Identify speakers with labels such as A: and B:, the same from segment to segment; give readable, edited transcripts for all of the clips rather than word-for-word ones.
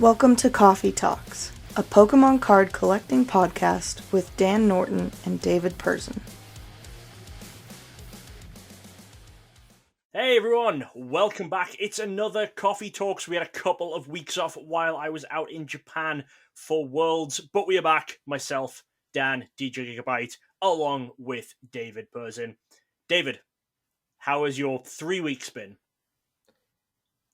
A: Welcome to Koffee Talks, a Pokémon card collecting podcast with Dan Norton and David Person.
B: Hey everyone, welcome back. It's another Coffee Talks. We had a couple of weeks off while I was out in Japan for Worlds, but we are back. Myself, Dan, DJ Gigabyte, along with David Person. David, how has your 3 weeks been?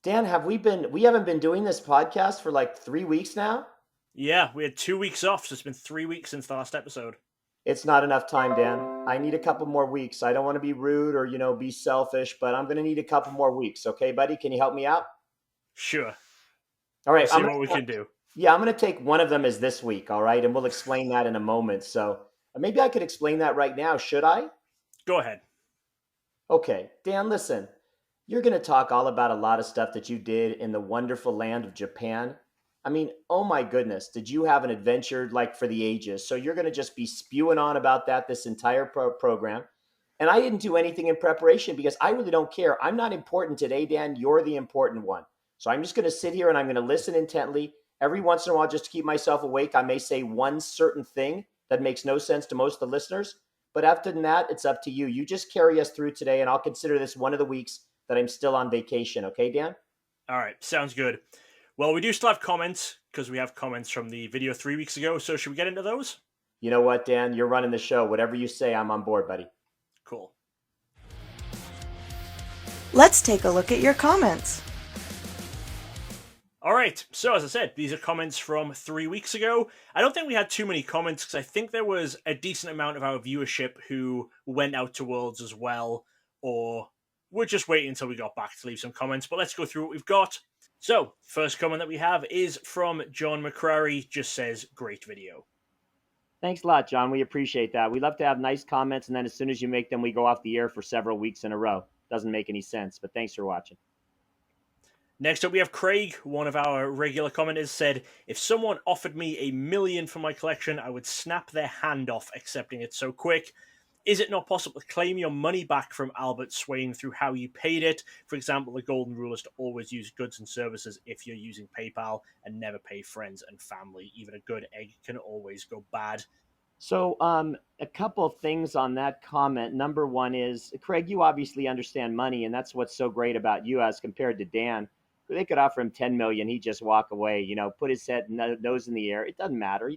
C: Dan, we haven't been doing this podcast for like 3 weeks now?
B: Yeah, we had 2 weeks off, so it's been 3 weeks since the last episode.
C: It's not enough time, Dan. I need a couple more weeks. I don't want to be rude or, be selfish, but I'm going to need a couple more weeks. Okay, buddy? Can you help me out?
B: Sure.
C: All right.
B: We'll see what we can do.
C: Yeah, I'm going to take one of them as this week, all right? And we'll explain that in a moment. So maybe I could explain that right now. Should I?
B: Go ahead.
C: Okay. Dan, listen. You're going to talk all about a lot of stuff that you did in the wonderful land of Japan. I mean, oh my goodness, did you have an adventure like for the ages? So you're going to just be spewing on about that this entire program. And I didn't do anything in preparation because I really don't care. I'm not important today, Dan. You're the important one. So I'm just going to sit here and I'm going to listen intently. Every once in a while, just to keep myself awake, I may say one certain thing that makes no sense to most of the listeners. But after that, it's up to you. You just carry us through today, and I'll consider this one of the weeks that I'm still on vacation. Okay, Dan?
B: All right, sounds good. Well, we do still have comments, because we have comments from the video 3 weeks ago, so should we get into those?
C: You know what, Dan? You're running the show. Whatever you say, I'm on board, buddy.
B: Cool.
A: Let's take a look at your comments.
B: All right, so as I said, these are comments from 3 weeks ago. I don't think we had too many comments, because I think there was a decent amount of our viewership who went out to Worlds as well, or we're just waiting until we got back to leave some comments, but let's go through what we've got. So, first comment that we have is from John McCrary, just says, great video.
C: Thanks a lot, John. We appreciate that. We love to have nice comments, and then as soon as you make them, we go off the air for several weeks in a row. Doesn't make any sense, but thanks for watching.
B: Next up, we have Craig. One of our regular commenters said, if someone offered me $1 million for my collection, I would snap their hand off accepting it so quick. Is it not possible to claim your money back from Albert Swain through how you paid it? For example, the golden rule is to always use goods and services if you're using PayPal and never pay friends and family. Even a good egg can always go bad.
C: So a couple of things on that comment. Number one is, Craig, you obviously understand money, and that's what's so great about you as compared to Dan. They could offer him $10 million. He'd just walk away, put his head nose in the air. It doesn't matter.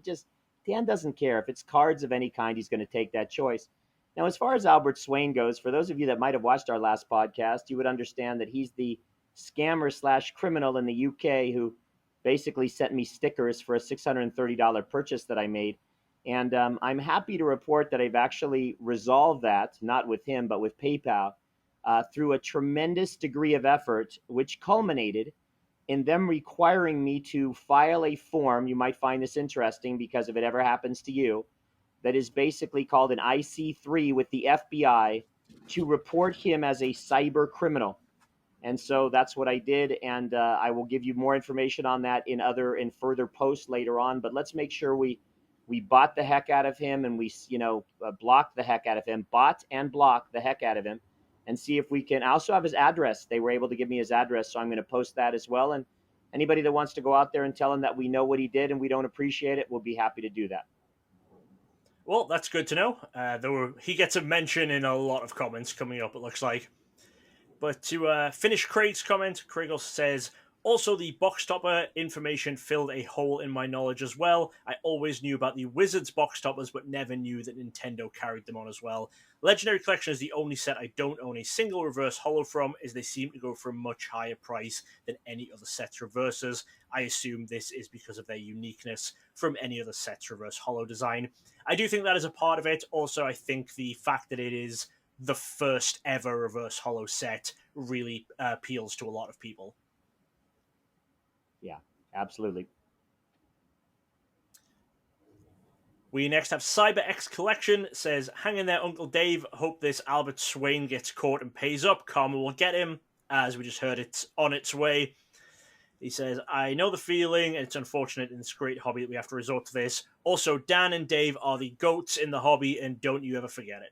C: Dan doesn't care. If it's cards of any kind, he's going to take that choice. Now, as far as Albert Swain goes, for those of you that might have watched our last podcast, you would understand that he's the scammer / criminal in the UK who basically sent me stickers for a $630 purchase that I made. And I'm happy to report that I've actually resolved that, not with him, but with PayPal, through a tremendous degree of effort, which culminated in them requiring me to file a form. You might find this interesting because if it ever happens to you, that is basically called an IC3 with the FBI to report him as a cyber criminal. And so that's what I did. And I will give you more information on that in further posts later on. But let's make sure we bought the heck out of him and we, blocked the heck out of him, bought and blocked the heck out of him, and see if we can. I also have his address. They were able to give me his address. So I'm going to post that as well. And anybody that wants to go out there and tell him that we know what he did and we don't appreciate it, we'll be happy to do that.
B: Well, that's good to know. He gets a mention in a lot of comments coming up, it looks like. But to finish Craig's comment, Craig also says, also the box topper information filled a hole in my knowledge as well. I always knew about the Wizards box toppers, but never knew that Nintendo carried them on as well. Legendary Collection is the only set I don't own a single reverse holo from, as they seem to go for a much higher price than any other set's reverses. I assume this is because of their uniqueness from any other set's reverse holo design. I do think that is a part of it. Also, I think the fact that it is the first ever reverse holo set really appeals to a lot of people.
C: Yeah, absolutely.
B: We next have CyberX Collection, says, hang in there, Uncle Dave. Hope this Albert Swain gets caught and pays up. Karma will get him. As we just heard, it's on its way. He says, I know the feeling, and it's unfortunate in this great hobby that we have to resort to this. Also, Dan and Dave are the GOATs in the hobby, and don't you ever forget it.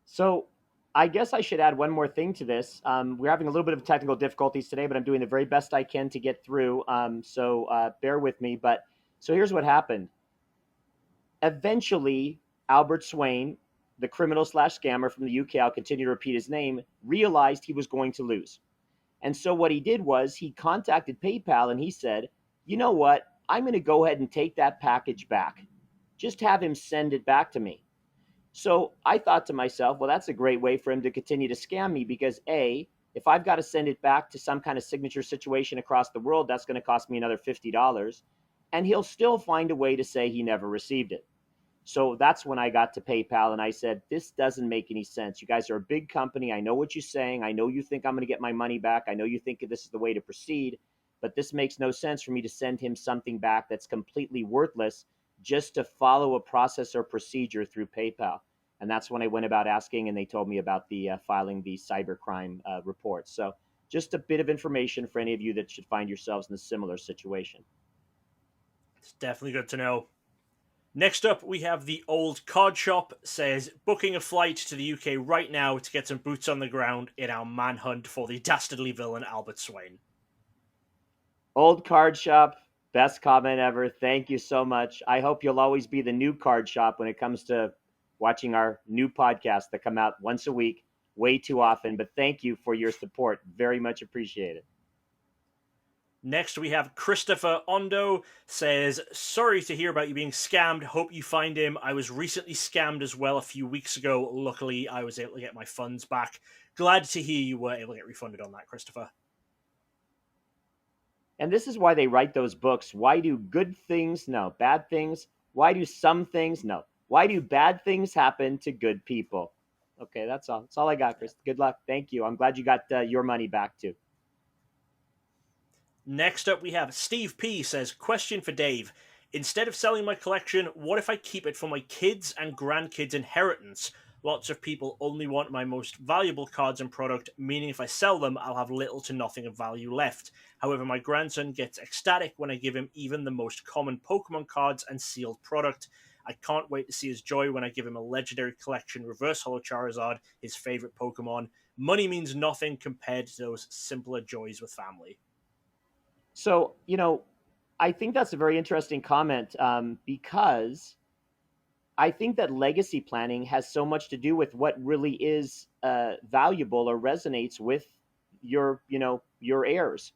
C: So I guess I should add one more thing to this. We're having a little bit of technical difficulties today, but I'm doing the very best I can to get through. So bear with me. But so here's what happened. Eventually, Albert Swain, the criminal slash scammer from the UK, I'll continue to repeat his name, realized he was going to lose. And so what he did was he contacted PayPal and he said, you know what? I'm going to go ahead and take that package back. Just have him send it back to me. So I thought to myself, well, that's a great way for him to continue to scam me because A, if I've got to send it back to some kind of signature situation across the world, that's going to cost me another $50. And he'll still find a way to say he never received it. So that's when I got to PayPal and I said, this doesn't make any sense. You guys are a big company. I know what you're saying. I know you think I'm going to get my money back. I know you think this is the way to proceed, but this makes no sense for me to send him something back that's completely worthless just to follow a process or procedure through PayPal. And that's when I went about asking, and they told me about the filing the cybercrime report. So just a bit of information for any of you that should find yourselves in a similar situation.
B: It's definitely good to know. Next up, we have the Old Card Shop says, booking a flight to the UK right now to get some boots on the ground in our manhunt for the dastardly villain Albert Swain.
C: Old Card Shop, best comment ever. Thank you so much. I hope you'll always be the new card shop when it comes to watching our new podcasts that come out once a week, way too often. But thank you for your support. Very much appreciated.
B: Next, we have Christopher Ondo says, sorry to hear about you being scammed. Hope you find him. I was recently scammed as well a few weeks ago. Luckily, I was able to get my funds back. Glad to hear you were able to get refunded on that, Christopher.
C: And this is why they write those books. Why do good things? No. Bad things? Why do some things? No. Why do bad things happen to good people? Okay, that's all. That's all I got, Chris. Good luck. Thank you. I'm glad you got your money back, too.
B: Next up, we have Steve P. says, question for Dave. Instead of selling my collection, what if I keep it for my kids' and grandkids' inheritance? Lots of people only want my most valuable cards and product, meaning if I sell them, I'll have little to nothing of value left. However, my grandson gets ecstatic when I give him even the most common Pokemon cards and sealed product. I can't wait to see his joy when I give him a legendary collection Reverse Holo Charizard, his favorite Pokemon. Money means nothing compared to those simpler joys with family.
C: So, I think that's a very interesting comment because I think that legacy planning has so much to do with what really is valuable or resonates with your heirs.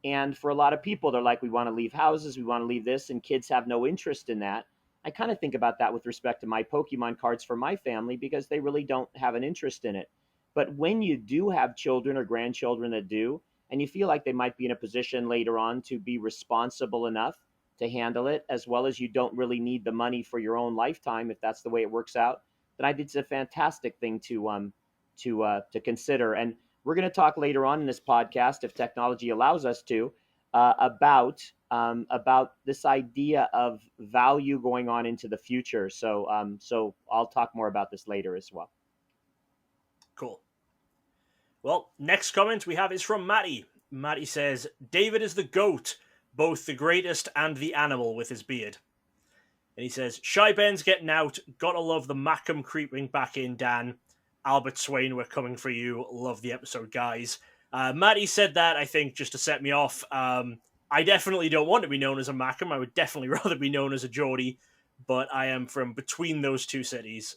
C: And for a lot of people, they're like, we want to leave houses, we want to leave this, and kids have no interest in that. I kind of think about that with respect to my Pokemon cards for my family because they really don't have an interest in it. But when you do have children or grandchildren that do, and you feel like they might be in a position later on to be responsible enough to handle it, as well as you don't really need the money for your own lifetime, if that's the way it works out, then I think it's a fantastic thing to consider. And we're going to talk later on in this podcast, if technology allows us to, about this idea of value going on into the future. So I'll talk more about this later as well.
B: Cool. Well, next comment we have is from Matty. Matty says, David is the GOAT, both the greatest and the animal with his beard. And he says, Shy Ben's getting out. Gotta love the Macam creeping back in, Dan. Albert Swain, we're coming for you. Love the episode, guys. Matty said that, I think, just to set me off. I definitely don't want to be known as a Macam. I would definitely rather be known as a Geordie. But I am from between those two cities.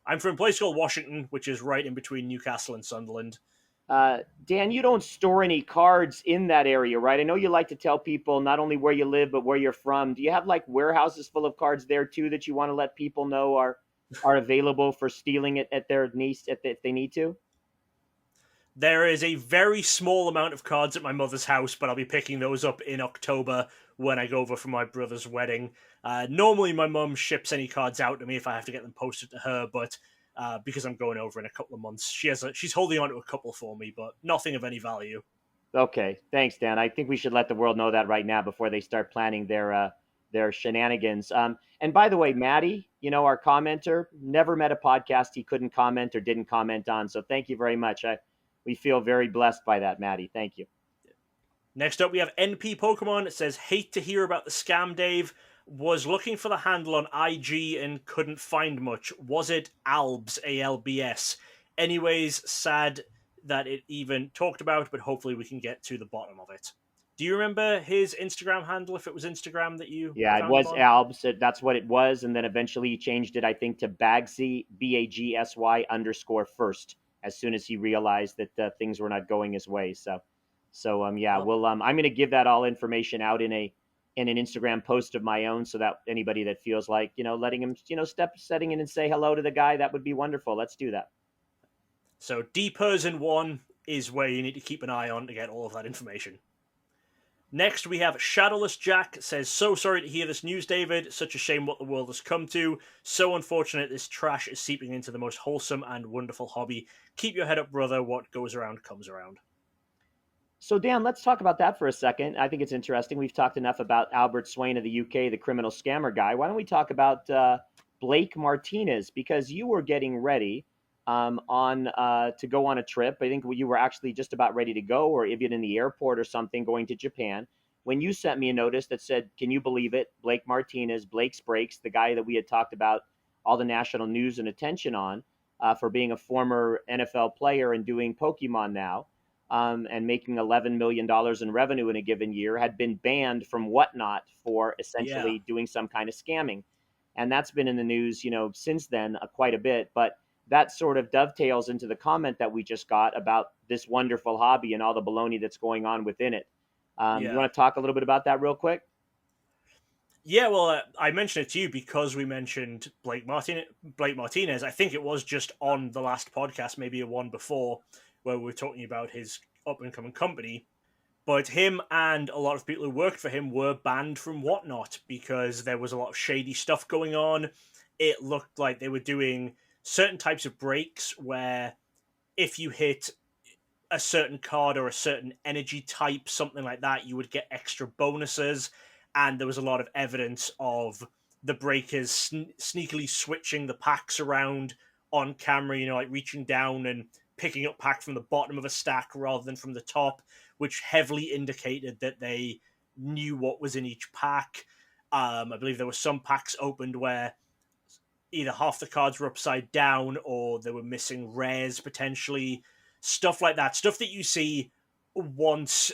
B: I'm from a place called Washington, which is right in between Newcastle and Sunderland.
C: Dan, you don't store any cards in that area, right? I know you like to tell people not only where you live, but where you're from. Do you have like warehouses full of cards there too that you want to let people know are available for stealing it at their niece if they need to?
B: There is a very small amount of cards at my mother's house, but I'll be picking those up in October when I go over for my brother's wedding. Normally, my mum ships any cards out to me if I have to get them posted to her, but because I'm going over in a couple of months, she's holding on to a couple for me, but nothing of any value.
C: Okay, thanks, Dan. I think we should let the world know that right now before they start planning their shenanigans. And by the way, Maddie, our commenter, never met a podcast he couldn't comment or didn't comment on. So thank you very much. We feel very blessed by that, Maddie. Thank you.
B: Next up, we have NP Pokemon. It says, hate to hear about the scam, Dave. Was looking for the handle on IG and couldn't find much. Was it Albs, ALBS? Anyways, sad that it even talked about, but hopefully we can get to the bottom of it. Do you remember his Instagram handle, if it was Instagram that you
C: Yeah, it
B: found him
C: was
B: on?
C: Albs. That's what it was, and then eventually he changed it, I think, to Bagsy BAGSY_first. As soon as he realized that things were not going his way. So yeah,
B: Well,
C: I'm going to give that all information out in an Instagram post of my own, so that anybody that feels like letting him setting in and say hello to the guy, that would be wonderful. Let's do that.
B: so DPerson1 is where you need to keep an eye on to get all of that information. Next, we have Shadowless Jack says, so sorry to hear this news, David. Such a shame what the world has come to. So unfortunate this trash is seeping into the most wholesome and wonderful hobby. Keep your head up, brother. What goes around comes around.
C: So, Dan, let's talk about that for a second. I think it's interesting. We've talked enough about Albert Swain of the UK, the criminal scammer guy. Why don't we talk about Blake Martinez? Because you were getting ready on to go on a trip. I think you were actually just about ready to go, or even in the airport or something, going to Japan, when you sent me a notice that said, can you believe it? Blake Martinez, Blake's Breaks, the guy that we had talked about all the national news and attention on for being a former NFL player and doing Pokemon now, and making $11 million in revenue in a given year, had been banned from Whatnot for
B: Yeah.
C: essentially doing some kind of scamming. And that's been in the news, since then quite a bit. But that sort of dovetails into the comment that we just got about this wonderful hobby and all the baloney that's going on within it. You
B: Yeah.
C: want to talk a little bit about that real quick?
B: Yeah, well, I mentioned it to you because we mentioned Blake Martinez. I think it was just on the last podcast, maybe a one before, where we were talking about his up and coming company. But him and a lot of people who worked for him were banned from Whatnot because there was a lot of shady stuff going on. It looked like they were doing certain types of breaks where if you hit a certain card or a certain energy type, something like that, you would get extra bonuses. And there was a lot of evidence of the breakers sneakily switching the packs around on camera, like reaching down and picking up pack from the bottom of a stack rather than from the top, which heavily indicated that they knew what was in each pack. I believe there were some packs opened where either half the cards were upside down or they were missing rares potentially. Stuff like that. Stuff that you see once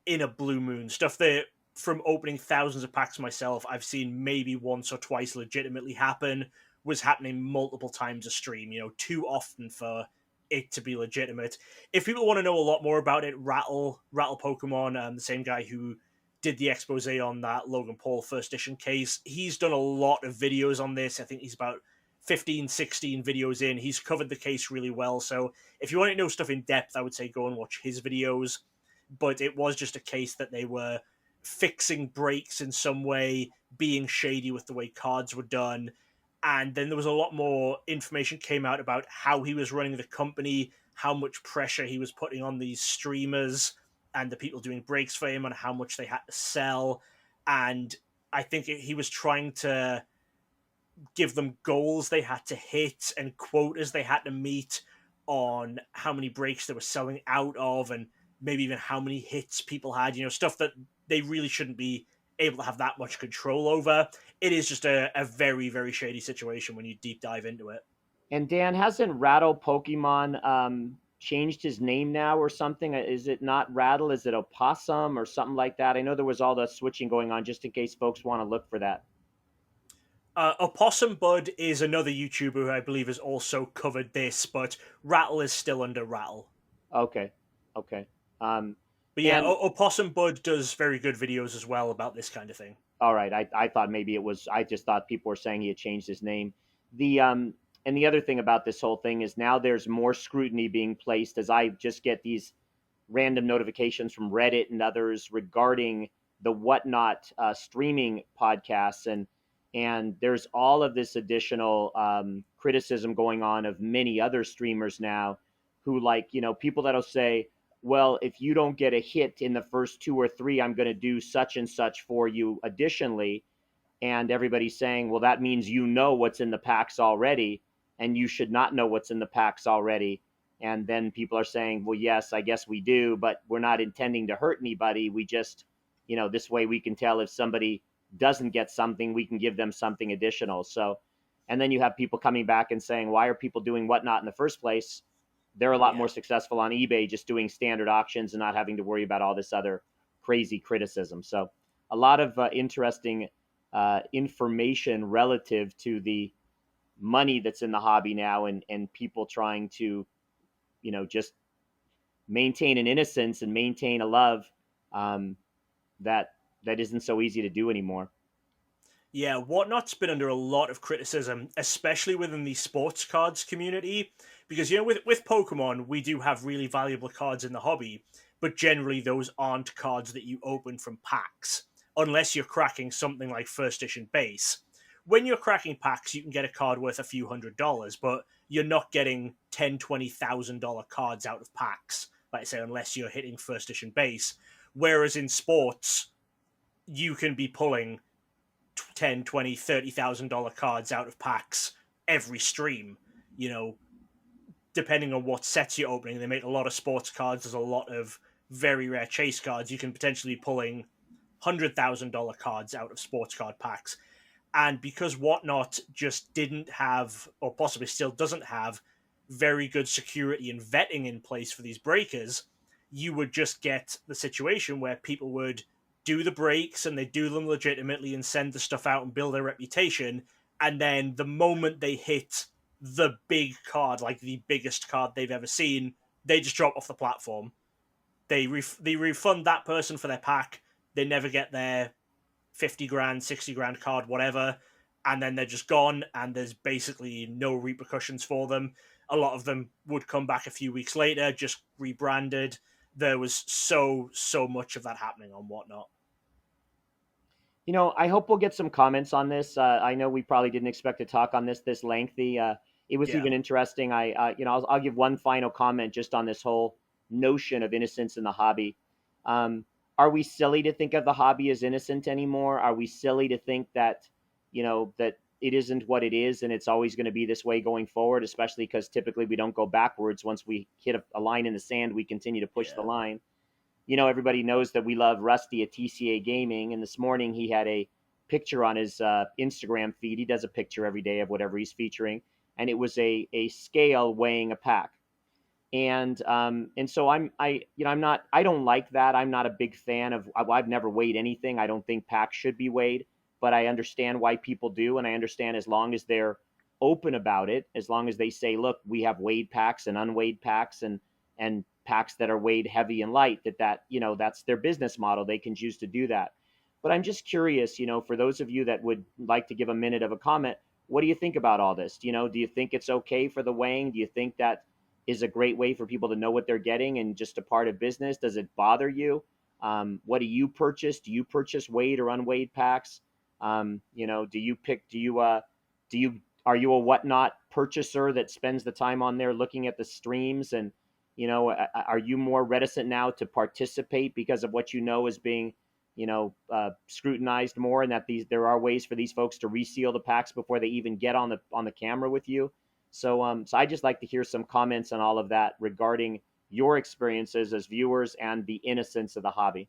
B: in a blue moon. Stuff that, from opening thousands of packs myself, I've seen maybe once or twice legitimately happen, was happening multiple times a stream, too often for it to be legitimate. If people want to know a lot more about it, Rattle Pokemon, the same guy who did the expose on that Logan Paul first edition case. He's done a lot of videos on this. I think he's about 15, 16 videos in. He's covered the case really well. So if you want to know stuff in depth, I would say go and watch his videos. But it was just a case that they were fixing breaks in some way, being shady with the way cards were done. And then there was a lot more information came out about how he was running the company, how much pressure he was putting on these streamers and the people doing breaks for him, on how much they had to sell. And I think he was trying to give them goals they had to hit and quotas they had to meet on how many breaks they were selling out of, and maybe even how many hits people had, stuff that they really shouldn't be able to have that much control over. It is just a very, very shady situation when you deep dive into it.
C: And Dan, hasn't Rattle Pokemon changed his name now or something? Is it not Rattle? Is it Opossum or something like that? I know there was all the switching going on, just in case folks want to look for that.
B: Opossum Bud is another YouTuber who I believe has also covered this, but Rattle is still under Rattle.
C: Okay.
B: But yeah,
C: And
B: Opossum Bud does very good videos as well about this kind of thing.
C: all right, I thought maybe it was. I just thought people were saying he had changed his name. And the other thing about this whole thing is now there's more scrutiny being placed, as I just get these random notifications from Reddit and others regarding the Whatnot streaming podcasts, and there's all of this additional criticism going on of many other streamers now, who, like, people that'll say, well, if you don't get a hit in the first two or three, I'm going to do such and such for you additionally. And everybody's saying, well, that means what's in the packs already, and you should not know what's in the packs already. And then people are saying, well, yes, I guess we do, but we're not intending to hurt anybody. We just, this way we can tell if somebody doesn't get something, we can give them something additional. So, and then you have people coming back and saying, why are people doing Whatnot in the first place? they're a lot
B: Yeah.
C: more successful on eBay just doing standard auctions and not having to worry about all this other crazy criticism. So a lot of interesting information relative to the money that's in the hobby now, and people trying to, just maintain an innocence and maintain a love um, that isn't so easy to do anymore.
B: Yeah, Whatnot's been under a lot of criticism, especially within the sports cards community, because with Pokemon, we do have really valuable cards in the hobby, but generally those aren't cards that you open from packs, unless you're cracking something like first edition base. When you're cracking packs, you can get a card worth a few $100s, but you're not getting $10,000-$20,000 cards out of packs, like I say, unless you're hitting first edition base. Whereas in sports, you can be pulling 10, 20, $30,000 cards out of packs every stream, you know, depending on what sets you're opening. They make a lot of sports cards. There's a lot of very rare chase cards. You can potentially be pulling $100,000 cards out of sports card packs. And because Whatnot just didn't have, or possibly still doesn't have, very good security and vetting in place for these breakers, you would just get the situation where people would do the breaks and they do them legitimately and send the stuff out and build their reputation. And then the moment they hit the big card, like the biggest card they've ever seen, they just drop off the platform. They refund that person for their pack. They never get their 50 grand, 60 grand card, whatever, and then they're just gone, and there's basically no repercussions for them. A lot of them would come back a few weeks later, just rebranded. There was so much of that happening on Whatnot.
C: I hope we'll get some comments on this. I know we probably didn't expect to talk on this lengthy. It was
B: Yeah.
C: even interesting. I'll give one final comment just on this whole notion of innocence in the hobby. Are we silly to think of the hobby as innocent anymore? Are we silly to think that, that it isn't what it is and it's always going to be this way going forward? Especially because typically we don't go backwards. Once we hit a line in the sand, we continue to push the line. Everybody knows that we love Rusty at TCA Gaming, and this morning he had a picture on his Instagram feed. He does a picture every day of whatever he's featuring, and it was a scale weighing a pack. And so I don't like that. I'm not a big fan of. I've never weighed anything. I don't think packs should be weighed, but I understand why people do, and I understand as long as they're open about it, as long as they say, look, we have weighed packs and unweighed packs, and packs that are weighed heavy and light, that's their business model. They can choose to do that. But I'm just curious, for those of you that would like to give a minute of a comment, what do you think about all this? Do you think it's okay for the weighing? Do you think that is a great way for people to know what they're getting and just a part of business? Does it bother you? What do you purchase? Do you purchase weighed or unweighed packs? Do you are you a Whatnot purchaser that spends the time on there looking at the streams? And are you more reticent now to participate because of what is being scrutinized more, and that there are ways for these folks to reseal the packs before they even get on the camera with you? So I just like to hear some comments on all of that regarding your experiences as viewers and the innocence of the hobby.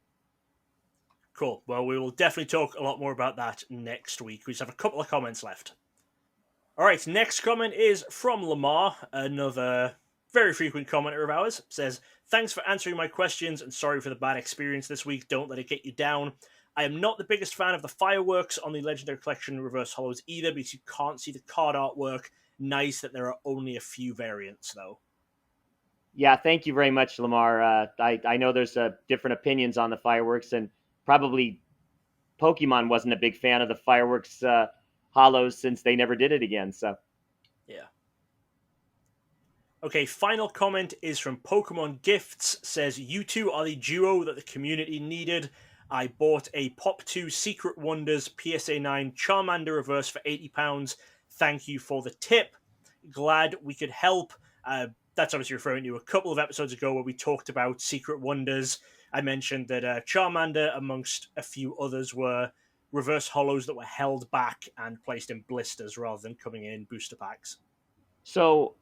B: Cool. Well, we will definitely talk a lot more about that next week. We just have a couple of comments left. All right, next comment is from Lamar, another very frequent commenter of ours. Says, thanks for answering my questions and sorry for the bad experience this week. Don't let it get you down. I am not the biggest fan of the fireworks on the Legendary Collection Reverse Hollows either, because you can't see the card artwork. Nice that there are only a few variants, though.
C: Yeah, thank you very much, Lamar. I know there's different opinions on the fireworks, and probably Pokemon wasn't a big fan of the fireworks hollows since they never did it again. So,
B: yeah. Okay, final comment is from Pokemon Gifts. Says, you two are the duo that the community needed. I bought a Pop 2 Secret Wonders PSA 9 Charmander reverse for £80. Thank you for the tip. Glad we could help. That's obviously referring to a couple of episodes ago where we talked about Secret Wonders. I mentioned that Charmander, amongst a few others, were reverse hollows that were held back and placed in blisters rather than coming in booster packs.
C: So,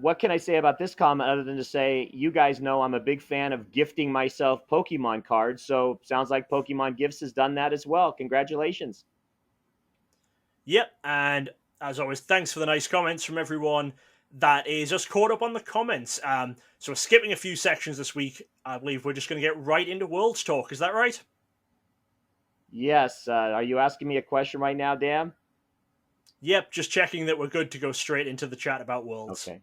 C: what can I say about this comment other than to say, you guys know I'm a big fan of gifting myself Pokemon cards. So, sounds like Pokemon Gifts has done that as well. Congratulations.
B: Yep, and as always, thanks for the nice comments from everyone. that is just caught up on the comments. So we're skipping a few sections this week. I believe we're just going to get right into Worlds Talk. Is that right?
C: Yes. Are you asking me a question right now, Dan?
B: Yep, just checking that we're good to go straight into the chat about Worlds.
C: Okay.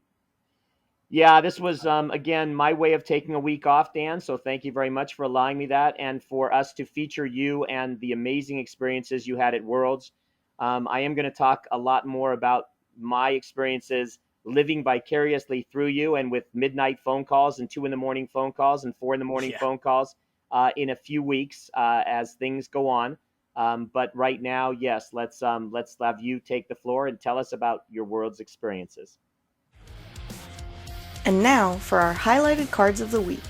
C: Yeah, this was, again, my way of taking a week off, Dan. So thank you very much for allowing me that and for us to feature you and the amazing experiences you had at Worlds. I am going to talk a lot more about my experiences living vicariously through you and with midnight phone calls and 2 a.m. phone calls and 4 a.m.
B: Yeah.
C: phone calls in a few weeks as things go on. But right now, yes, let's have you take the floor and tell us about your Worlds experiences.
A: And now for our highlighted cards of the week.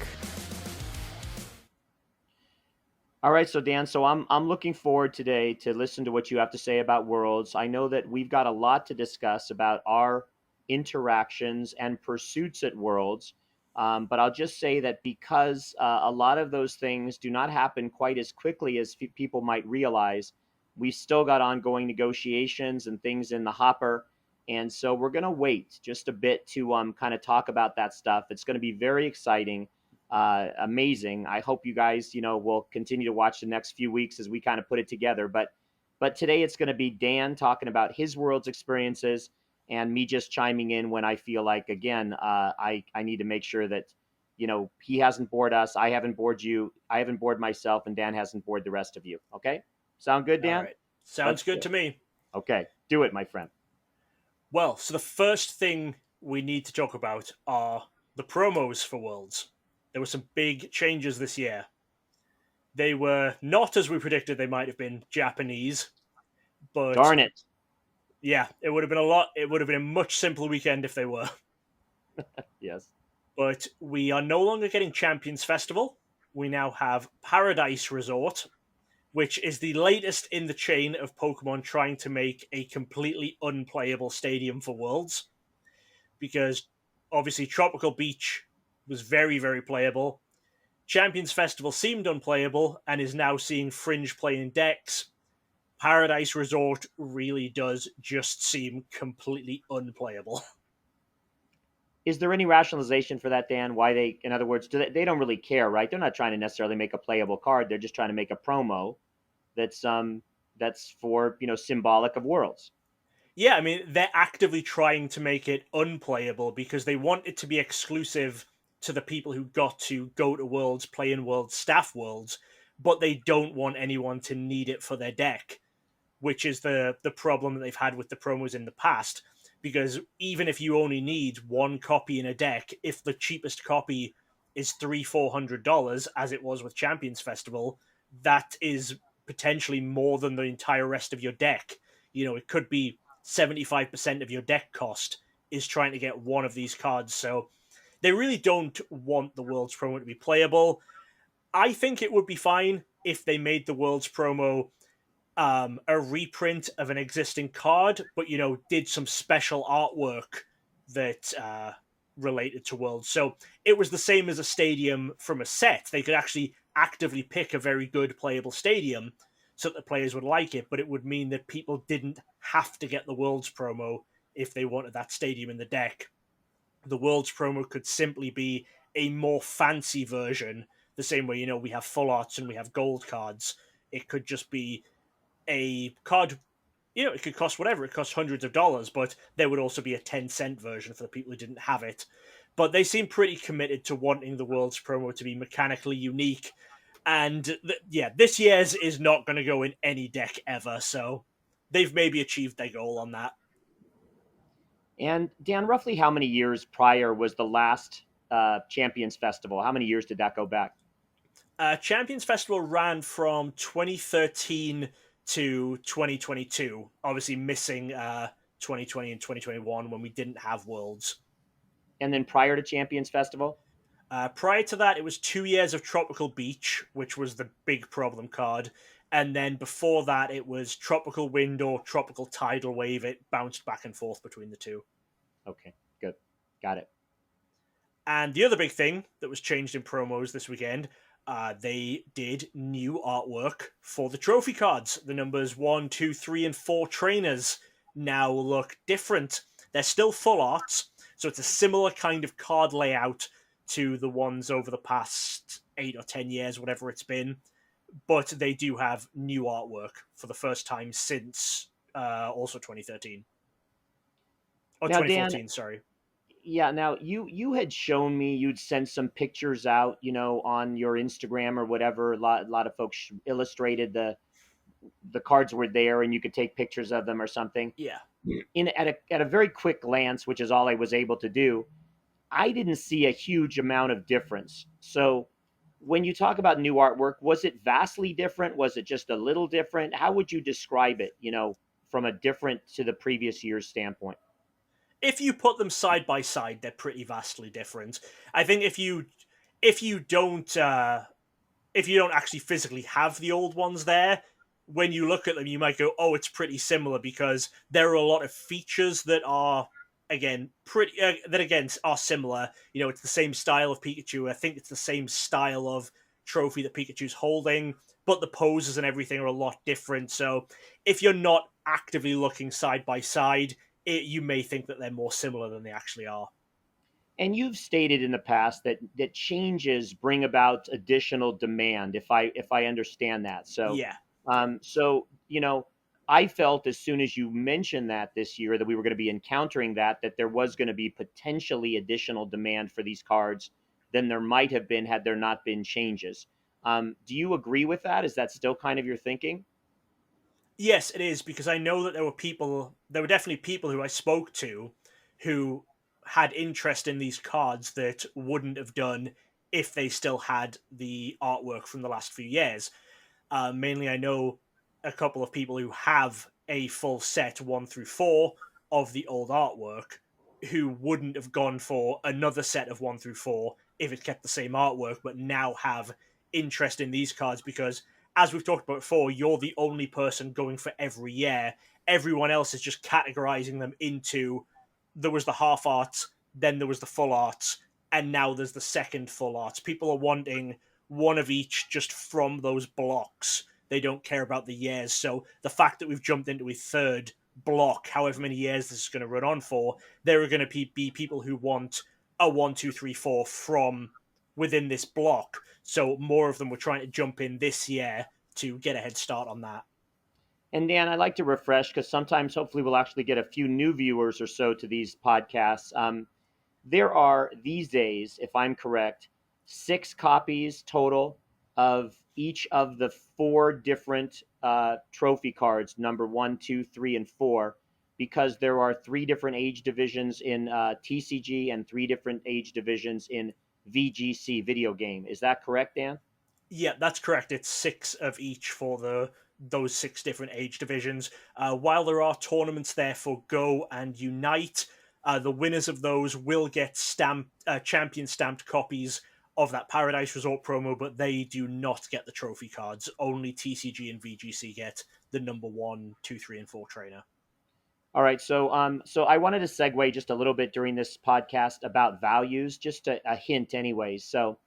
C: All right, so Dan, so I'm looking forward today to listen to what you have to say about Worlds. I know that we've got a lot to discuss about our interactions and pursuits at Worlds, but I'll just say that because a lot of those things do not happen quite as quickly as people might realize, we still got ongoing negotiations and things in the hopper, and so we're going to wait just a bit to kind of talk about that stuff. It's going to be very exciting. Amazing. I hope you guys, will continue to watch the next few weeks as we kind of put it together. But today it's going to be Dan talking about his World's experiences and me just chiming in when I feel like, again, I need to make sure that, he hasn't bored us. I haven't bored you. I haven't bored myself, and Dan hasn't bored the rest of you. Okay. Sound good, Dan?
B: All right. Sounds good to me.
C: Okay. Do it, my friend.
B: Well, so the first thing we need to talk about are the promos for Worlds. There were some big changes this year. They were not, as we predicted, they might have been Japanese, but
C: Darn it.
B: yeah, it would have been a lot. It would have been a much simpler weekend if they were.
C: Yes.
B: But we are no longer getting Champions Festival. We now have Paradise Resort, which is the latest in the chain of Pokemon trying to make a completely unplayable stadium for Worlds. Because obviously Tropical Beach was very, very playable. Champions Festival seemed unplayable and is now seeing Fringe playing decks. Paradise Resort really does just seem completely unplayable.
C: Is there any rationalization for that, Dan? Why they, in other words, they don't really care, right? They're not trying to necessarily make a playable card. They're just trying to make a promo that's for symbolic of Worlds.
B: Yeah, I mean, they're actively trying to make it unplayable because they want it to be exclusive to the people who got to go to Worlds, play in Worlds, staff Worlds, but they don't want anyone to need it for their deck, which is the problem that they've had with the promos in the past. Because even if you only need one copy in a deck, if the cheapest copy is $300-400, as it was with Champions Festival, that is potentially more than the entire rest of your deck. It could be 75% of your deck cost is trying to get one of these cards. So they really don't want the Worlds promo to be playable. I think it would be fine if they made the Worlds promo a reprint of an existing card, but did some special artwork that related to Worlds. So it was the same as a stadium from a set. They could actually actively pick a very good playable stadium so that the players would like it, but it would mean that people didn't have to get the Worlds promo if they wanted that stadium in the deck. The Worlds promo could simply be a more fancy version, the same way, we have full arts and we have gold cards. It could just be a card, it could cost whatever, it costs hundreds of dollars, but there would also be a 10-cent version for the people who didn't have it. But they seem pretty committed to wanting the Worlds promo to be mechanically unique. And this year's is not going to go in any deck ever, so they've maybe achieved their goal on that.
C: And Dan, roughly how many years prior was the last Champions Festival? How many years did that go back?
B: Champions Festival ran from 2013 to 2022, obviously missing 2020 and 2021 when we didn't have Worlds.
C: And then prior to Champions Festival?
B: Prior to that, it was 2 years of Tropical Beach, which was the big problem card. And then before that, it was Tropical Wind or Tropical Tidal Wave. It bounced back and forth between the two.
C: Okay, good. Got it.
B: And the other big thing that was changed in promos this weekend, they did new artwork for the trophy cards. The numbers 1, 2, 3, and 4 trainers now look different. They're still full arts, So it's a similar kind of card layout to the ones over the past 8 or 10 years, whatever it's been. But they do have new artwork for the first time since also 2013 or
C: Now, Dan,
B: 2014. Sorry.
C: yeah, now you had shown me you'd sent some pictures out, on your Instagram or whatever. A lot of folks illustrated the cards were there and you could take pictures of them or something.
B: Yeah.
C: At a very quick glance, which is all I was able to do, I didn't see a huge amount of difference. So when you talk about new artwork, was it vastly different? Was it just a little different? How would you describe it, from a different to the previous year's standpoint?
B: If you put them side by side, they're pretty vastly different. I think if you don't actually physically have the old ones there, when you look at them, you might go, "Oh, it's pretty similar," because there are a lot of features that are are similar. It's the same style of Pikachu. I think it's the same style of trophy that Pikachu's holding, but the poses and everything are a lot different. So if you're not actively looking side by side, you may think that they're more similar than they actually are.
C: And you've stated in the past that changes bring about additional demand, if I understand that. So,
B: Yeah.
C: so I felt as soon as you mentioned that this year that we were going to be encountering that there was going to be potentially additional demand for these cards than there might have been had there not been changes. Do you agree with that? Is that still kind of your thinking?
B: Yes, it is, because I know that there were definitely people who I spoke to who had interest in these cards that wouldn't have done if they still had the artwork from the last few years. Mainly, I know a couple of people who have a full set 1 through 4 of the old artwork who wouldn't have gone for another set of 1 through 4 if it kept the same artwork, but now have interest in these cards because, as we've talked about before, you're the only person going for every year. Everyone else is just categorizing them into there was the half art, then there was the full art, and now there's the second full art. People are wanting one of each just from those blocks. They don't care about the years. So the fact that we've jumped into a third block, however many years this is going to run on for, there are going to be people who want a 1, 2, 3, 4 from within this block. So more of them were trying to jump in this year to get a head start on that.
C: And Dan, I'd like to refresh because sometimes hopefully we'll actually get a few new viewers or so to these podcasts. There are these days, if I'm correct, 6 copies total of each of the 4 different trophy cards, number 1, 2, 3, and 4, because there are 3 different age divisions in TCG and 3 different age divisions in VGC video game. Is that correct, Dan?
B: Yeah, that's correct. It's 6 of each for those 6 different age divisions. While there are tournaments there for Go and Unite, the winners of those will get champion stamped copies of that Paradise Resort promo, but they do not get the trophy cards. Only TCG and VGC get the number 1, 2, 3, and 4 trainer.
C: All right, so I wanted to segue just a little bit during this podcast about values, just a hint, anyways. So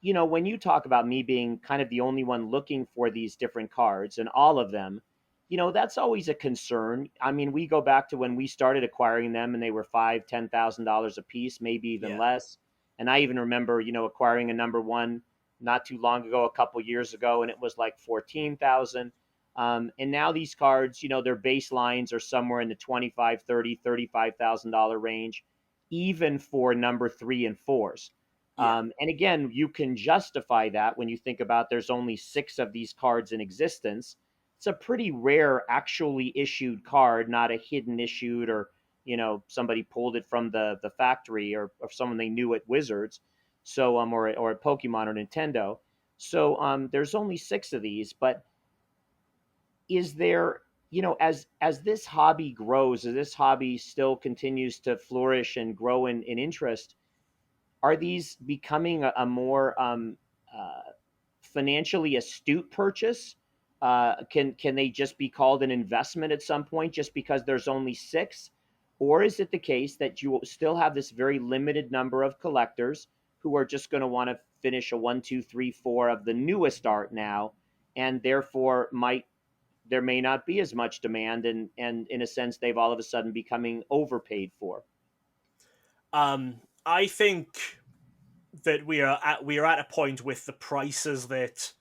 C: when you talk about me being kind of the only one looking for these different cards and all of them, that's always a concern. I mean, we go back to when we started acquiring them and they were $5,000-$10,000 a piece, maybe even
B: Yeah.
C: less. And I even remember, acquiring a number one not too long ago, a couple years ago, and it was like 14,000. And now these cards, their baselines are somewhere in the 25, 30, $35,000 range, even for number 3 and 4s.
B: Yeah.
C: And again, you can justify that when you think about there's only 6 of these cards in existence. It's a pretty rare actually issued card, not a hidden issued or somebody pulled it from the factory or someone they knew at Wizards, so or at Pokemon or Nintendo. So there's only 6 of these, but is there as this hobby grows, as this hobby still continues to flourish and grow in interest, are these becoming a more financially astute purchase? Can they just be called an investment at some point just because there's only 6? Or is it the case that you still have this very limited number of collectors who are just going to want to finish a 1, 2, 3, 4 of the newest art now, and therefore there may not be as much demand, and in a sense they've all of a sudden becoming overpaid for?
B: I think that we are at a point with the prices that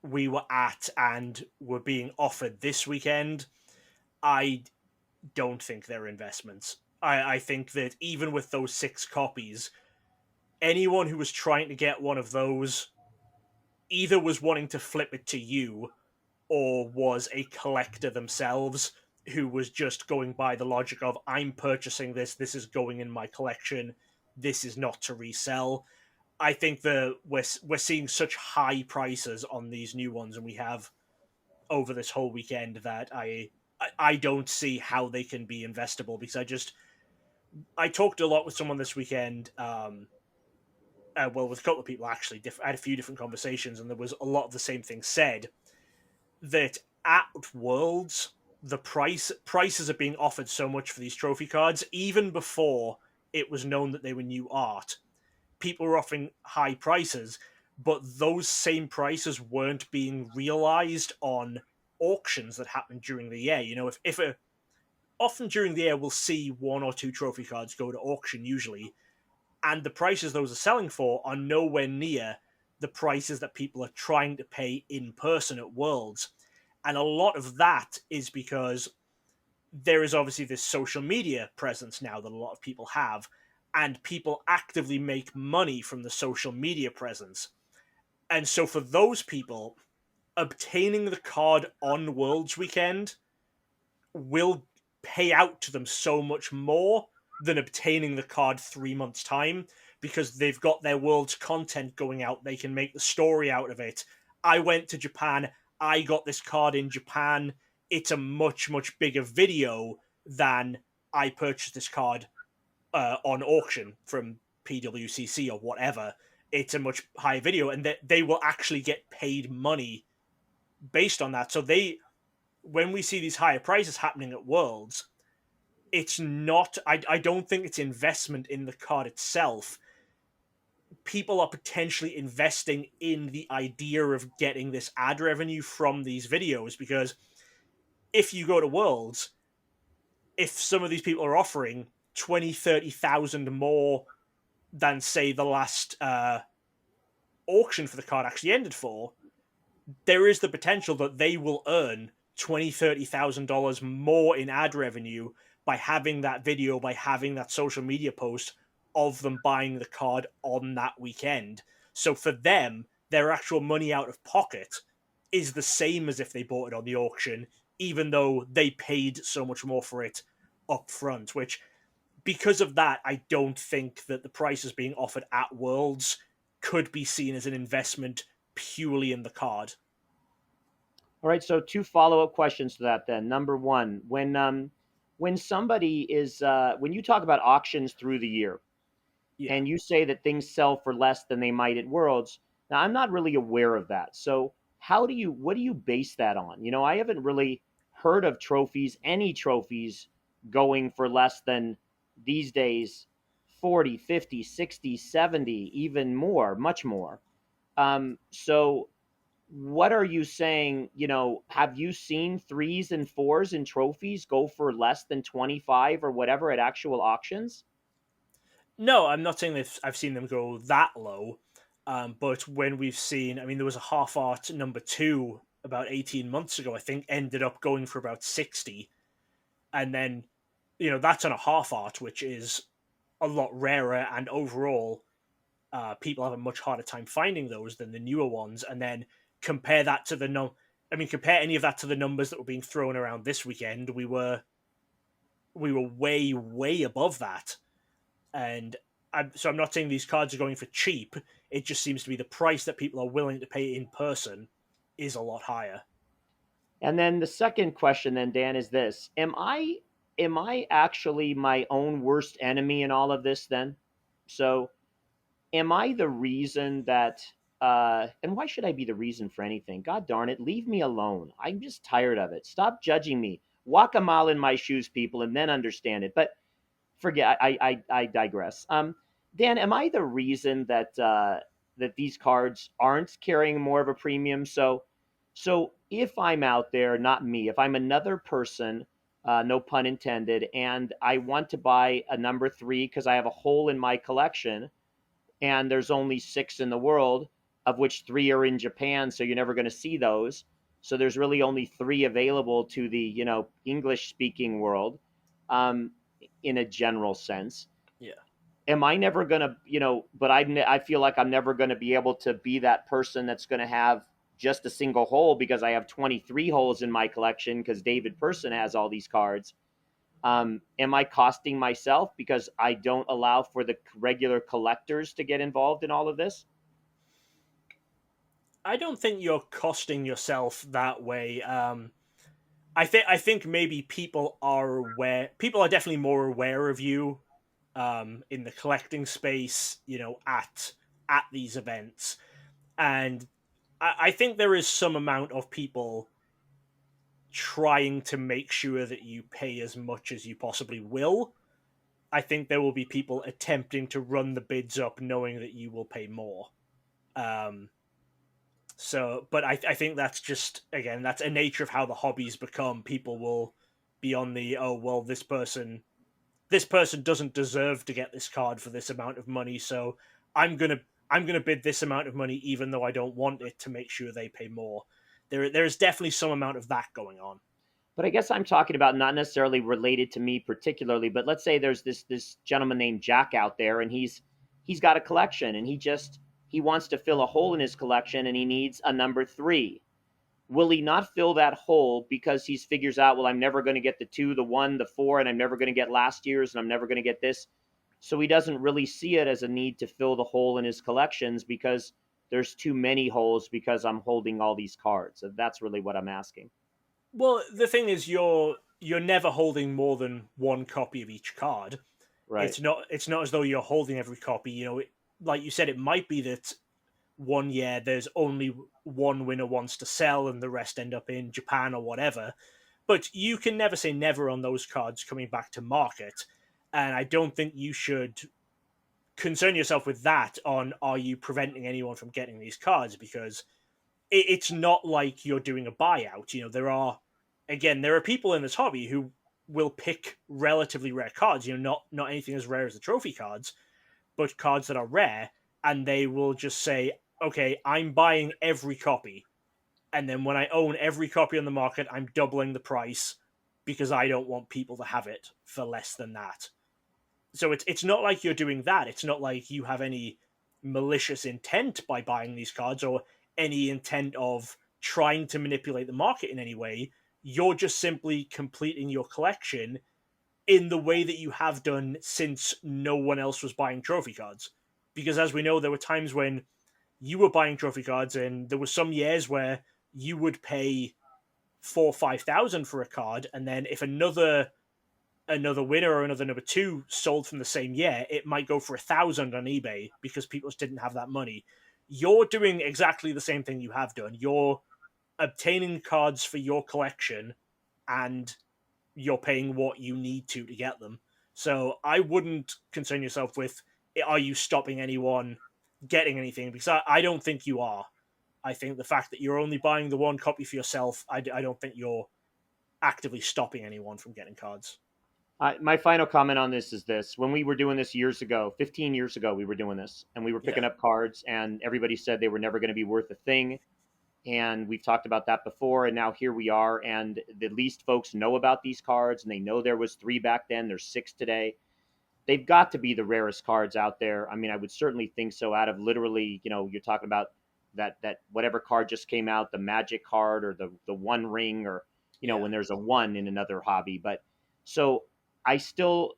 B: we were at and were being offered this weekend. I don't think they're investments. I think that even with those 6 copies, anyone who was trying to get one of those either was wanting to flip it to you or was a collector themselves who was just going by the logic of, I'm purchasing this is going in my collection, this is not to resell. I think that we're seeing such high prices on these new ones, and we have over this whole weekend, that I don't see how they can be investable, because I talked a lot with someone this weekend. Well, with a couple of people actually. I had a few different conversations, and there was a lot of the same things said. That at Worlds, the prices are being offered so much for these trophy cards, even before it was known that they were new art. People were offering high prices, but those same prices weren't being realized on auctions that happened during the year. Often during the year we'll see 1 or 2 trophy cards go to auction usually, and the prices those are selling for are nowhere near the prices that people are trying to pay in person at Worlds. And a lot of that is because there is obviously this social media presence now that a lot of people have, and people actively make money from the social media presence. And so for those people, obtaining the card on Worlds weekend will pay out to them so much more than obtaining the card 3 months' time, because they've got their World's content going out. They can make the story out of it. I went to Japan. I got this card in Japan. It's a much, much bigger video than I purchased this card on auction from PWCC or whatever. It's a much higher video, and they will actually get paid money based on that. So when we see these higher prices happening at Worlds, it's not. I don't think it's investment in the card itself. People are potentially investing in the idea of getting this ad revenue from these videos, because if you go to Worlds, if some of these people are offering 20, 30,000 more than, say, the last auction for the card actually ended for, there is the potential that they will earn $20,000-$30,000 more in ad revenue by having that video, by having that social media post of them buying the card on that weekend. So for them, their actual money out of pocket is the same as if they bought it on the auction, even though they paid so much more for it up front. Which, because of that, I don't think that the prices being offered at Worlds could be seen as an investment purely in the card.
C: All right, so 2 follow-up questions to that then. Number one, when somebody is when you talk about auctions through the year,
B: Yeah.
C: and you say that things sell for less than they might at Worlds, now I'm not really aware of that. So what do you base that on? I haven't really heard of any trophies going for less than these days 40, 50, 60, 70, even more, much more. So what are you saying? Have you seen 3s and 4s in trophies go for less than 25 or whatever at actual auctions?
B: No, I'm not saying that I've seen them go that low, but when we've seen, I mean, there was a half art number 2 about 18 months ago, I think, ended up going for about 60. And then, that's on a half art, which is a lot rarer, and overall, people have a much harder time finding those than the newer ones. And then compare that to compare any of that to the numbers that were being thrown around this weekend. We were way, way above that. And so I'm not saying these cards are going for cheap. It just seems to be the price that people are willing to pay in person is a lot higher.
C: And then the second question then, Dan, is this. Am I actually my own worst enemy in all of this then? So am I the reason that and why should I be the reason for anything? God darn it, leave me alone. I'm just tired of it. Stop judging me. Walk a mile in my shoes, people, and then understand it. But forget. I digress. Dan, am I the reason that these cards aren't carrying more of a premium? So if I'm out there, not me, if I'm another person no pun intended. And I want to buy a number 3 because I have a hole in my collection, and there's only 6 in the world, of which 3 are in Japan, so you're never going to see those. So there's really only 3 available to the English speaking world, um, in a general sense.
B: Yeah.
C: Am I never going to, but I feel like I'm never going to be able to be that person that's going to have just a single hole because I have 23 holes in my collection because David Person has all these cards. Am I costing myself because I don't allow for the regular collectors to get involved in all of this?
B: I don't think you're costing yourself that way. I think maybe people are aware. People are definitely more aware of you, in the collecting space. At these events, and I think there is some amount of people trying to make sure that you pay as much as you possibly will. I think there will be people attempting to run the bids up, knowing that you will pay more. Um, but I think that's just, again, that's a nature of how the hobbies become. People will be on the, oh well, this person doesn't deserve to get this card for this amount of money, so I'm gonna I'm gonna bid this amount of money even though I don't want it, to make sure they pay more. There's definitely some amount of that going on.
C: But I guess I'm talking about not necessarily related to me particularly, but let's say there's this gentleman named Jack out there, and he's got a collection, and he wants to fill a hole in his collection, and he needs a number 3. Will he not fill that hole because he figures out, well, I'm never going to get the 2, the 1, the 4, and I'm never going to get last year's, and I'm never going to get this? So he doesn't really see it as a need to fill the hole in his collections because there's too many holes because I'm holding all these cards. So that's really what I'm asking.
B: Well, the thing is, you're never holding more than one copy of each card.
C: Right.
B: It's not as though you're holding every copy. Like you said, it might be that one year there's only one winner wants to sell and the rest end up in Japan or whatever. But you can never say never on those cards coming back to market. And I don't think you should concern yourself with that on, are you preventing anyone from getting these cards, because it's not like you're doing a buyout. There are people in this hobby who will pick relatively rare cards, not anything as rare as the trophy cards, but cards that are rare, and they will just say, okay, I'm buying every copy, and then when I own every copy on the market, I'm doubling the price because I don't want people to have it for less than that. So it's not like you're doing that. It's not like you have any malicious intent by buying these cards, or any intent of trying to manipulate the market in any way. You're just simply completing your collection in the way that you have done since no one else was buying trophy cards. Because as we know, there were times when you were buying trophy cards, and there were some years where you would pay 4,000 or 5,000 for a card, and then if another winner or another number 2 sold from the same year, it might go for 1,000 on eBay because people just didn't have that money. You're doing exactly the same thing you have done. You're obtaining cards for your collection, and you're paying what you need to get them. So I wouldn't concern yourself with, are you stopping anyone getting anything, because I don't think you are. I think the fact that you're only buying the one copy for yourself, I don't think you're actively stopping anyone from getting cards.
C: My final comment on this is this. When we were doing this years ago, 15 years ago, we were doing this, and we were
B: Yeah.
C: picking up cards, and everybody said they were never going to be worth a thing. And we've talked about that before, and now here we are, and the least folks know about these cards, and they know there was 3 back then, there's 6 today. They've got to be the rarest cards out there. I mean, I would certainly think so. Out of literally, you're talking about that whatever card just came out, the magic card or the one ring, or
B: Yeah.
C: when there's a one in another hobby. But so I still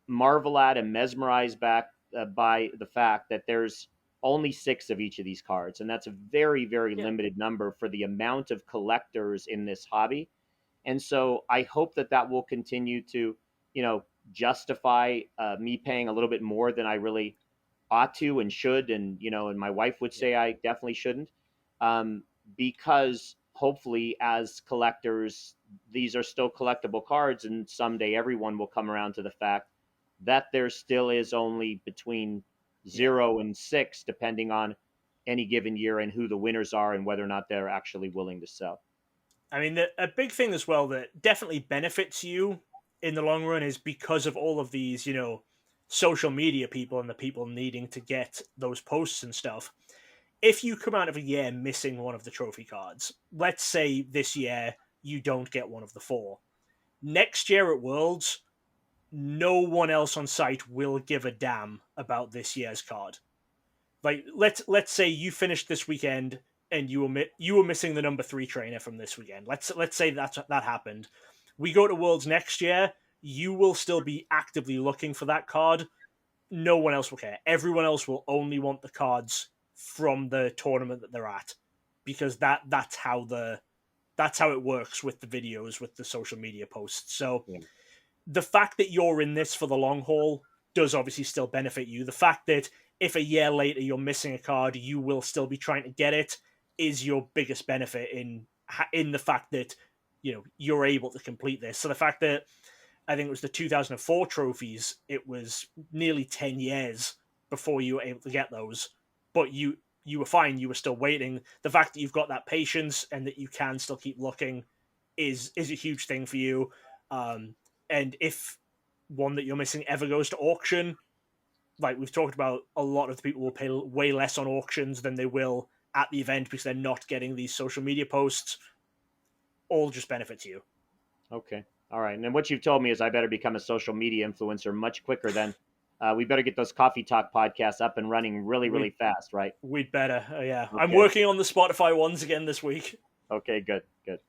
C: marvel at and mesmerized back by the fact that there's only 6 of each of these cards, and that's a very, very
B: Yeah.
C: limited number for the amount of collectors in this hobby. And so I hope that that will continue to, justify me paying a little bit more than I really ought to and should, and my wife would say I definitely shouldn't, um, because hopefully, as collectors, these are still collectible cards, and someday everyone will come around to the fact that there still is only between
B: Yeah.
C: 0 and 6, depending on any given year and who the winners are and whether or not they're actually willing to sell.
B: I mean, a big thing as well that definitely benefits you in the long run is because of all of these, social media people and the people needing to get those posts and stuff. If you come out of a year missing one of the trophy cards, let's say this year you don't get one of the four. Next year at Worlds, no one else on site will give a damn about this year's card. Like let's say you finished this weekend and you were missing the number 3 trainer from this weekend. Let's say that happened. We go to Worlds next year. You will still be actively looking for that card. No one else will care. Everyone else will only want the cards from the tournament that they're at, because that's how it works with the videos, with the social media posts. So
C: Yeah.
B: the fact that you're in this for the long haul does obviously still benefit you. The fact that if a year later you're missing a card, you will still be trying to get it is your biggest benefit in the fact that you're able to complete this. So the fact that I think it was the 2004 trophies, it was nearly 10 years before you were able to get those, but you were fine. You were still waiting. The fact that you've got that patience and that you can still keep looking is a huge thing for you. And if one that you're missing ever goes to auction, like we've talked about, a lot of the people will pay way less on auctions than they will at the event because they're not getting these social media posts. All just benefits you.
C: Okay. All right. And then what you've told me is I better become a social media influencer much quicker then. We better get those Coffee Talk podcasts up and running really, really fast, right?
B: We'd better. Yeah.
C: Okay.
B: I'm working on the Spotify ones again this week.
C: Okay, good.
B: The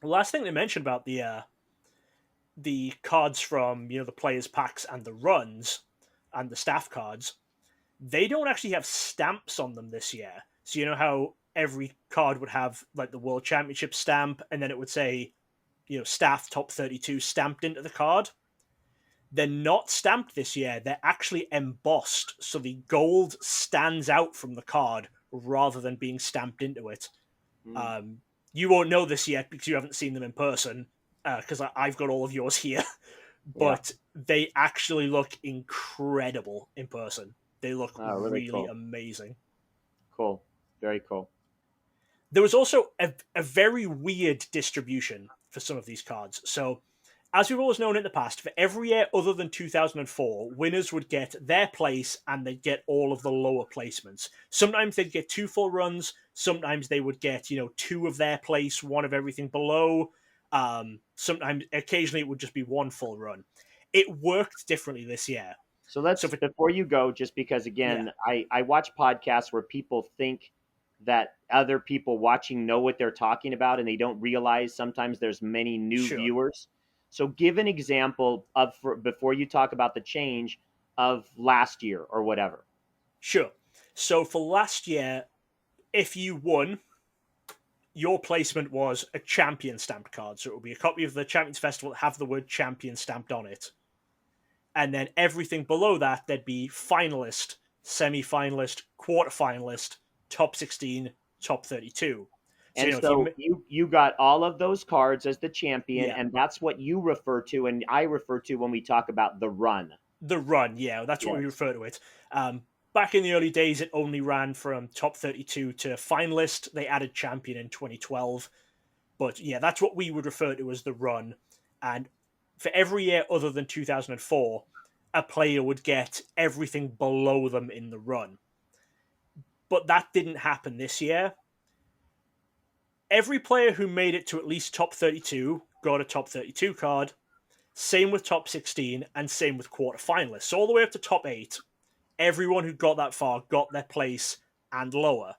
B: last thing they mentioned about the cards from the players packs and the runs and the staff cards, they don't actually have stamps on them this year. So you know how every card would have like the World Championship stamp, and then it would say staff top 32 stamped into the card? They're not stamped this year. They're actually embossed, so the gold stands out from the card rather than being stamped into it. You won't know this yet because you haven't seen them in person, because I've got all of yours here. But they actually look incredible in person. They look really
C: cool.
B: amazing.
C: Cool. Very cool.
B: There was also a very weird distribution for some of these cards. So, as we've always known in the past, for every year other than 2004, winners would get their place and they'd get all of the lower placements. Sometimes they'd get 2 full runs. Sometimes they would get, 2 of their place, 1 of everything below. Occasionally it would just be 1 full run. It worked differently this year.
C: So before you go, just because again, I watch podcasts where people think that other people watching know what they're talking about and they don't realize sometimes there's many new viewers. So give an example before you talk about the change of last year or whatever.
B: Sure. So for last year, if you won, your placement was a champion stamped card. So it would be a copy of the Champions Festival that have the word champion stamped on it. And then everything below that, there'd be finalist, semi-finalist, quarter-finalist, top 16, top 32.
C: So, you got all of those cards as the champion, and that's what you refer to and I refer to when we talk about the run.
B: The run, yeah, that's what we refer to it. Back in the early days, it only ran from top 32 to finalist. They added champion in 2012. But yeah, that's what we would refer to as the run. And for every year other than 2004, a player would get everything below them in the run. But that didn't happen this year. Every player who made it to at least top 32 got a top 32 card. Same with top 16 and same with quarterfinalists. So all the way up to top 8, everyone who got that far got their place and lower.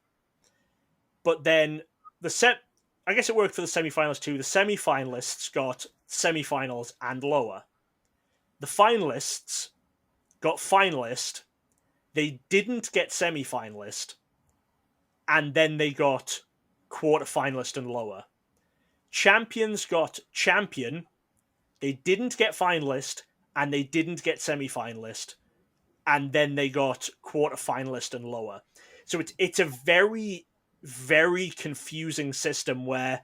B: But then I guess it worked for the semi-finalists too. The semi-finalists got semi-finals and lower. The finalists got finalist. They didn't get semi-finalist. And then they got quarter-finalist and lower. Champions got champion. They didn't get finalist. And they didn't get semi-finalist. And then they got quarter-finalist and lower. So it's a very, very confusing system where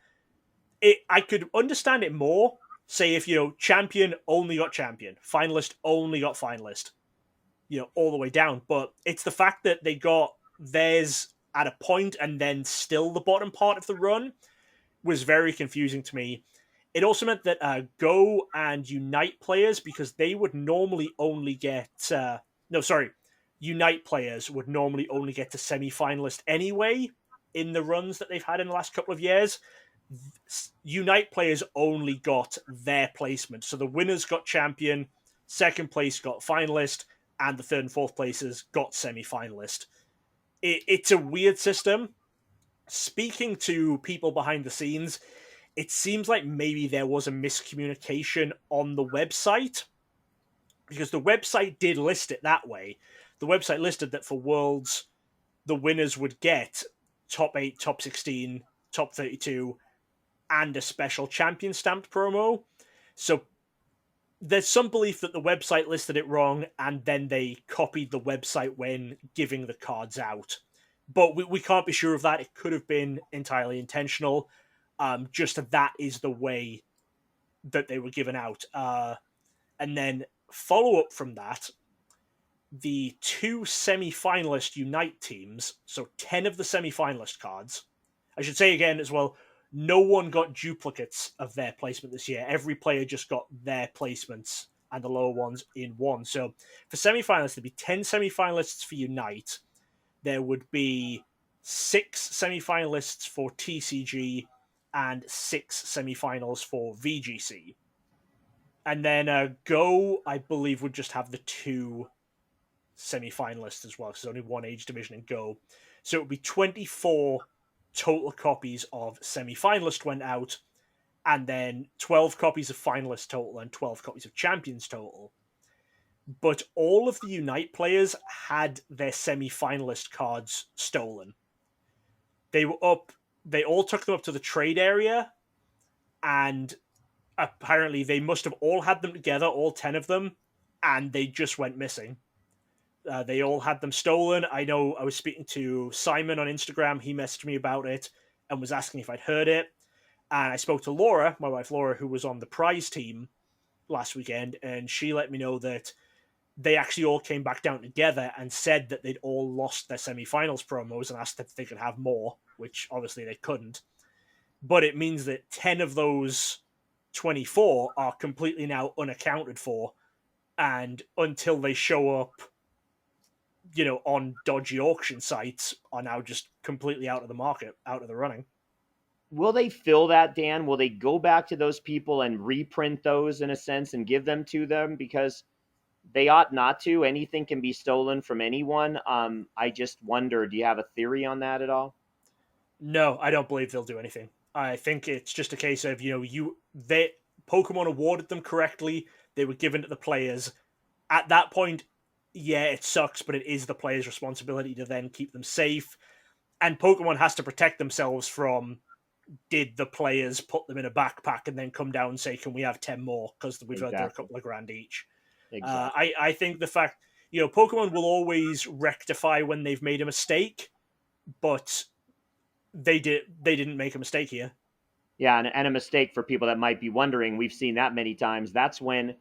B: I could understand it more. Say if, champion only got champion, finalist only got finalist, all the way down. But it's the fact that they got theirs at a point and then still the bottom part of the run. was very confusing to me. It also meant that Go and Unite players, because they would normally only get Unite players would normally only get to semi-finalist anyway in the runs that they've had in the last couple of years. Unite players only got their placement, so the winners got champion, second place got finalist, and the third and fourth places got semi-finalist. It's a weird system. Speaking to people behind the scenes, it seems like maybe there was a miscommunication on the website, because the website did list it that way. The website listed that for Worlds, the winners would get top 8, top 16, top 32, and a special champion stamped promo. So there's some belief that the website listed it wrong, and then they copied the website when giving the cards out. But we can't be sure of that. It could have been entirely intentional. Just that is the way that they were given out. And then follow up from that, the 2 semi-finalist Unite teams, so 10 of the semi-finalist cards. I should say again as well, no one got duplicates of their placement this year. Every player just got their placements and the lower ones in one. So for semi-finalists, there'd be 10 semi-finalists for Unite. There would be 6 semi-finalists for TCG and 6 semi-finals for VGC. And then Go, I believe, would just have the 2 semi-finalists as well, because there's only one age division in Go. So it would be 24 total copies of semi-finalist went out, and then 12 copies of finalist total and 12 copies of champions total. But all of the Unite players had their semi-finalist cards stolen. They all took them up to the trade area, and apparently they must have all had them together, all 10 of them, and they just went missing. They all had them stolen. I know I was speaking to Simon on Instagram. He messaged me about it and was asking if I'd heard it. And I spoke to Laura, my wife Laura, who was on the prize team last weekend, and she let me know that they actually all came back down together and said that they'd all lost their semi-finals promos and asked if they could have more, which obviously they couldn't. But it means that 10 of those 24 are completely now unaccounted for, and until they show up, on dodgy auction sites, are now just completely out of the market, out of the running.
C: Will they fill that, Dan? Will they go back to those people and reprint those in a sense and give them to them? Because they ought not to. Anything can be stolen from anyone. I just wonder, do you have a theory on that at all?
B: No, I don't believe they'll do anything. I think it's just a case of, Pokemon awarded them correctly. They were given to the players. At that point, yeah, it sucks, but it is the players' responsibility to then keep them safe. And Pokemon has to protect themselves from, did the players put them in a backpack and then come down and say, can we have 10 more? Because we've heard they're a couple of grand each.
C: Exactly.
B: I think the fact, Pokemon will always rectify when they've made a mistake, but they didn't make a mistake here.
C: Yeah, and a mistake for people that might be wondering, we've seen that many times. That's when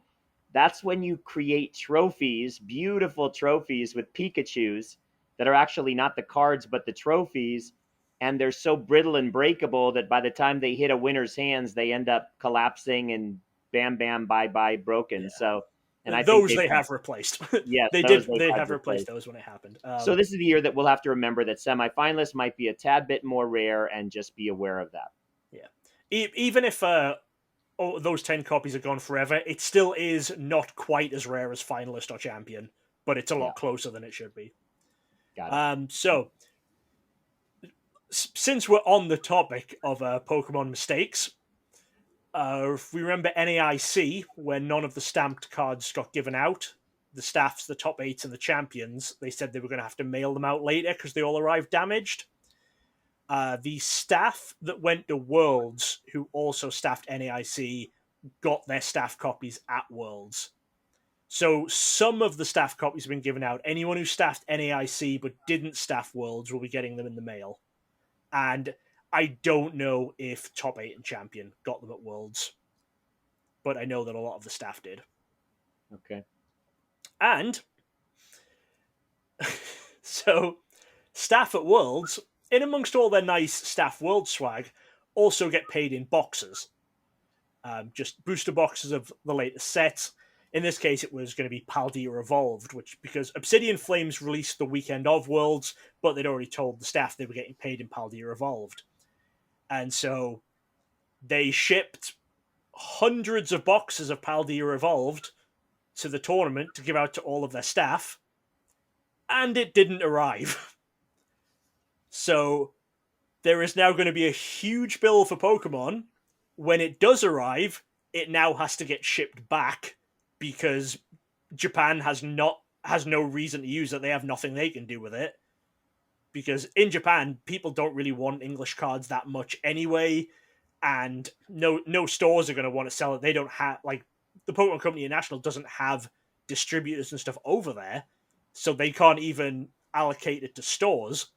C: you create trophies, beautiful trophies with Pikachus that are actually not the cards but the trophies, and they're so brittle and breakable that by the time they hit a winner's hands, they end up collapsing and bam, bam, bye, bye, broken. Yeah. So, and I
B: those
C: think
B: they have replaced.
C: Yes,
B: they have replaced those when it happened.
C: So this is the year that we'll have to remember that semifinalists might be a tad bit more rare, and just be aware of that.
B: Yeah, even if those 10 copies are gone forever, it still is not quite as rare as finalist or champion, but it's a lot closer than it should be.
C: Got it.
B: So, since we're on the topic of Pokemon mistakes, if we remember NAIC, where none of the stamped cards got given out, the staffs, the top 8s, and the champions, they said they were going to have to mail them out later because they all arrived damaged. The staff that went to Worlds, who also staffed NAIC, got their staff copies at Worlds. So some of the staff copies have been given out. Anyone who staffed NAIC but didn't staff Worlds will be getting them in the mail. And I don't know if top 8 and champion got them at Worlds, but I know that a lot of the staff did.
C: Okay.
B: And so staff at Worlds, in amongst all their nice staff World swag, also get paid in boxes. Just booster boxes of the latest set. In this case, it was going to be Paldea Evolved, which because Obsidian Flames released the weekend of Worlds, but they'd already told the staff they were getting paid in Paldea Evolved. And so they shipped hundreds of boxes of Paldea Evolved to the tournament to give out to all of their staff, and it didn't arrive. So there is now going to be a huge bill for Pokemon. When it does arrive, it now has to get shipped back because Japan has no reason to use it. They have nothing they can do with it. Because in Japan, people don't really want English cards that much anyway, and no stores are going to want to sell it. They don't have, like, the Pokemon Company International doesn't have distributors and stuff over there, so they can't even allocate it to stores.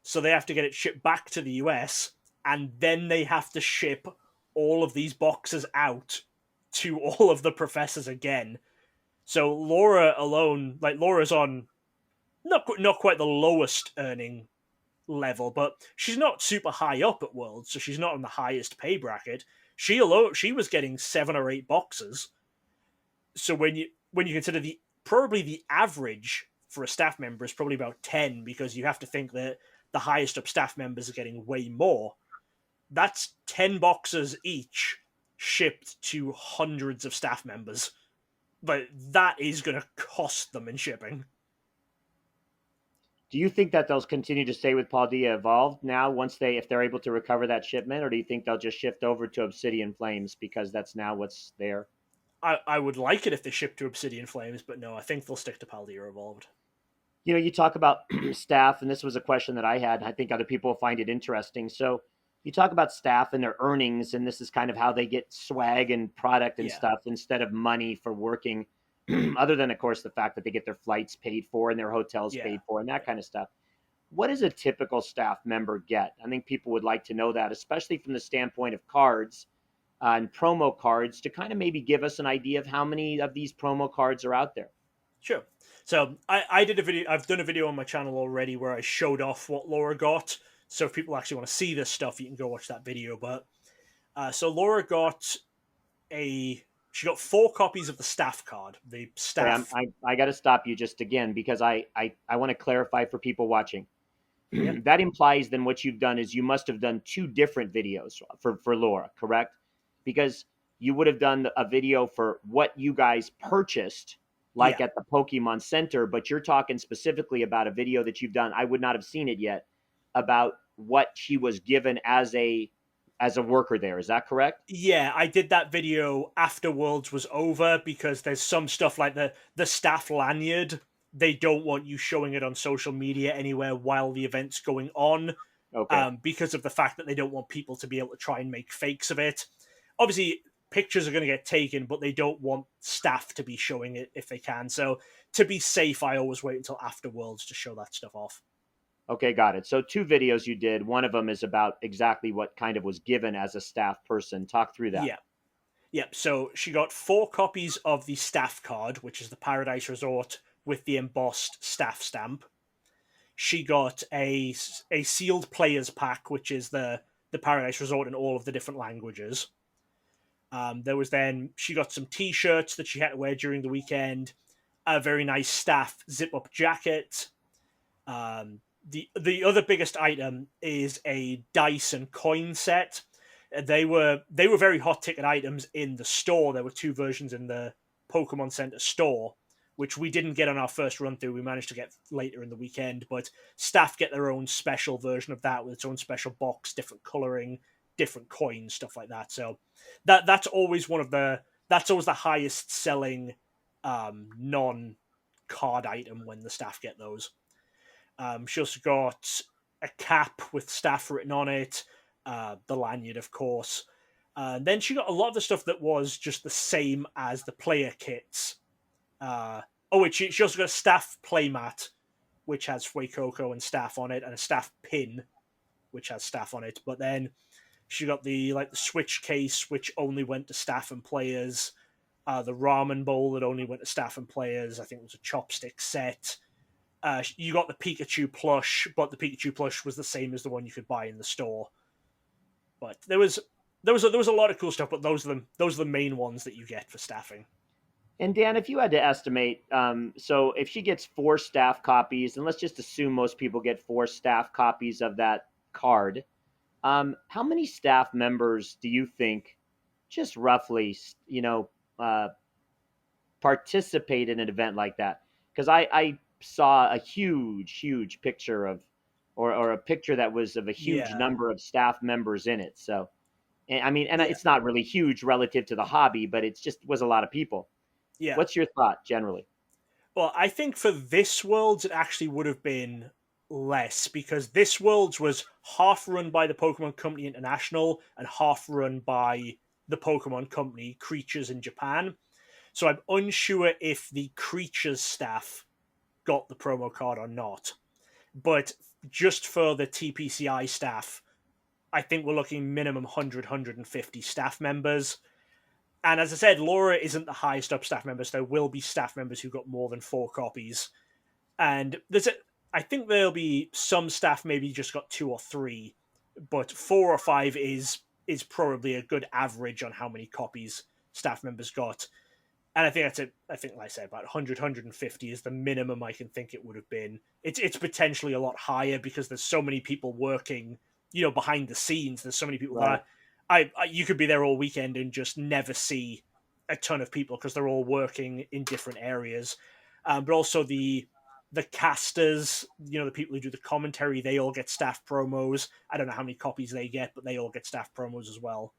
B: So they have to get it shipped back to the US, and then they have to ship all of these boxes out to all of the professors again. So Laura alone, like, Laura's on not quite the lowest earning level, but she's not super high up at Worlds, so she's not on the highest pay bracket. She was getting 7 or 8 boxes. So when you consider probably the average for a staff member is probably about 10, because you have to think that the highest up staff members are getting way more. That's 10 boxes each shipped to hundreds of staff members. But that is going to cost them in shipping.
C: Do you think that they'll continue to stay with Paldea Evolved now if they're able to recover that shipment, or do you think they'll just shift over to Obsidian Flames because that's now what's there?
B: I would like it if they ship to Obsidian Flames, but no, I think they'll stick to Paldea Evolved.
C: You know, you talk about staff, and this was a question that I had. I think other people find it interesting. So you talk about staff and their earnings, and this is kind of how they get swag and product and stuff instead of money for working, other than, of course, the fact that they get their flights paid for and their hotels paid for and that kind of stuff. What does a typical staff member get? I think people would like to know that, especially from the standpoint of cards and promo cards, to kind of maybe give us an idea of how many of these promo cards are out there.
B: Sure. So I did a video. I've done a video on my channel already where I showed off what Laura got. So if people actually want to see this stuff, you can go watch that video. But so Laura she got 4 copies of the staff card. The staff.
C: I got to stop you just again because I want to clarify for people watching. That implies then what you've done is you must have done 2 different videos for Laura, correct? Because you would have done a video for what you guys purchased, like at the Pokemon Center, but you're talking specifically about a video that you've done. I would not have seen it yet, about what she was given as a worker there. Is that correct?
B: Yeah, I did that video after Worlds was over because there's some stuff like the staff lanyard. They don't want you showing it on social media anywhere while the event's going on.
C: Okay.
B: Because of the fact that they don't want people to be able to try and make fakes of it. Obviously, pictures are going to get taken, but they don't want staff to be showing it if they can. So to be safe, I always wait until after Worlds to show that stuff off.
C: Okay, got it. So 2 videos you did. One of them is about exactly what kind of was given as a staff person. Talk through that.
B: Yeah. Yep. So she got 4 copies of the staff card, which is the Paradise Resort with the embossed staff stamp. She got a sealed players pack, which is the Paradise Resort in all of the different languages. She got some t-shirts that she had to wear during the weekend, a very nice staff zip-up jacket. The other biggest item is a dice and coin set. They were very hot ticket items in the store. There were 2 versions in the Pokemon Center store, which we didn't get on our first run through. We managed to get later in the weekend, but staff get their own special version of that with its own special box, different coloring, different coins, stuff like that. So that's always the highest selling non-card item when the staff get those. She also got a cap with staff written on it, the lanyard, of course. Then she got a lot of the stuff that was just the same as the player kits. She also got a staff playmat, which has Fuecoco and staff on it, and a staff pin, which has staff on it. But then she got the Switch case, which only went to staff and players. The ramen bowl that only went to staff and players. I think it was a chopstick set. You got the Pikachu plush, but the Pikachu plush was the same as the one you could buy in the store. But there was a lot of cool stuff, but those are the main ones that you get for staffing.
C: And Dan, if you had to estimate, so if she gets 4 staff copies, and let's just assume most people get 4 staff copies of that card, how many staff members do you think, just roughly, uh, participate in an event like that? Because I saw a huge picture of, or a picture that was of a huge
B: Yeah,
C: number of staff members in it. So, I mean, and
B: yeah,
C: it's not really huge relative to the hobby, but it's just was a lot of people.
B: yeah.
C: What's your thought generally?
B: Well, I think for this Worlds, it actually would have been less because this Worlds was half run by the Pokemon Company International and half run by the Pokemon Company Creatures in Japan. So I'm unsure if the Creatures staff got the promo card or not. But just for the TPCI staff, I think we're looking minimum 150 staff members. And as I said, Laura isn't the highest up staff members. There will be staff members who got more than 4 copies. And I think there'll be some staff maybe just got 2 or 3, but 4 or 5 is probably a good average on how many copies staff members got. And I think that's it. I think, like I said, about 100, 150 is the minimum I can think it would have been. It's potentially a lot higher because there's so many people working, behind the scenes. There's so many people
C: Right.
B: that you could be there all weekend and just never see a ton of people because they're all working in different areas. But also the casters, the people who do the commentary, they all get staff promos. I don't know how many copies they get, but they all get staff promos as well.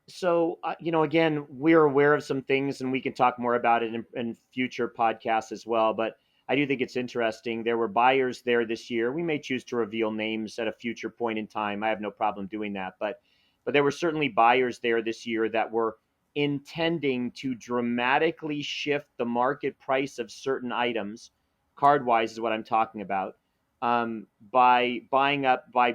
C: So, again, we're aware of some things and we can talk more about it in future podcasts as well. But I do think it's interesting. There were buyers there this year. We may choose to reveal names at a future point in time. I have no problem doing that. But there were certainly buyers there this year that were intending to dramatically shift the market price of certain items, card wise is what I'm talking about, by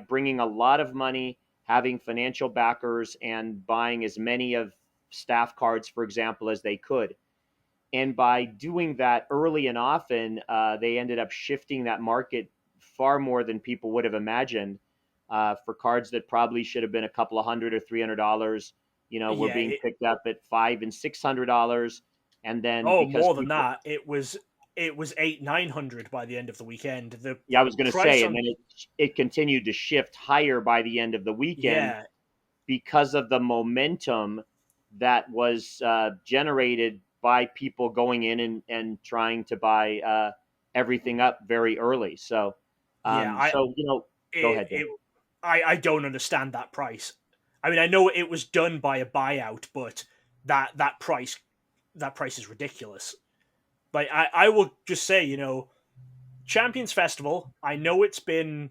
C: bringing a lot of money, having financial backers, and buying as many of staff cards, for example, as they could. And by doing that early and often, they ended up shifting that market far more than people would have imagined, for cards that probably should have been a couple of $100 or $300. Were
B: Yeah.
C: being picked up at $500 and $600, and then
B: Oh,
C: because
B: more than
C: people,
B: that. It was 800-900 by the end of the weekend. The
C: yeah, I was going to
B: price
C: say, and
B: on
C: then it continued to shift higher by the end of the weekend
B: yeah,
C: because of the momentum that was generated by people going in and trying to buy everything up very early. So,
B: yeah. I
C: go
B: it,
C: ahead, Dan.
B: it I don't understand that price. I mean, I know it was done by a buyout, but that price is ridiculous. Like I will just say, Champions Festival. I know it's been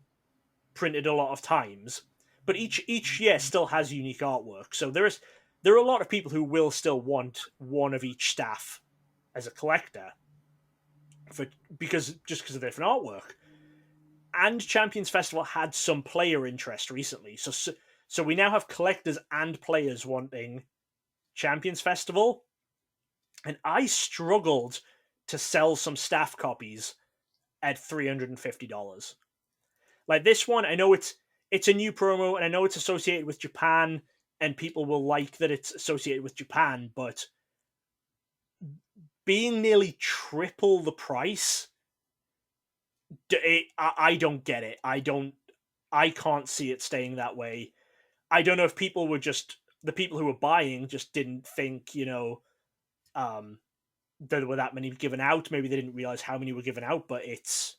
B: printed a lot of times, but each year still has unique artwork. So there are a lot of people who will still want one of each staff as a collector because of the different artwork. And Champions Festival had some player interest recently, so we now have collectors and players wanting Champions Festival, and I struggled to sell some staff copies at $350. Like this one, I know it's a new promo, and I know it's associated with Japan, and people will like that it's associated with Japan, but being nearly triple the price, I don't get it. I can't see it staying that way. I don't know if people were just the people who were buying just didn't think, um, there were that many given out. Maybe they didn't realize how many were given out, but it's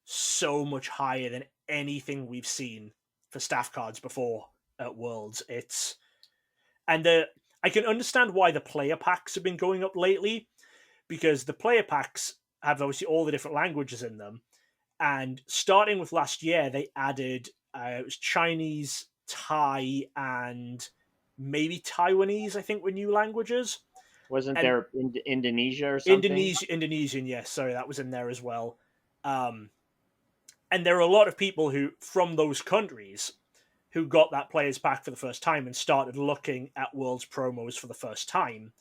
B: so much higher than anything we've seen for staff cards before at Worlds. I can understand why the player packs have been going up lately because the player packs have obviously all the different languages in them, and starting with last year, they added it was Chinese, Thai, and maybe Taiwanese. I think were new languages,
C: Wasn't
B: and
C: there Indonesia or something?
B: Indonesian. Yes, sorry, that was in there as well. Um, and there are a lot of people who from those countries who got that players pack for the first time and started looking at Worlds promos for the first time,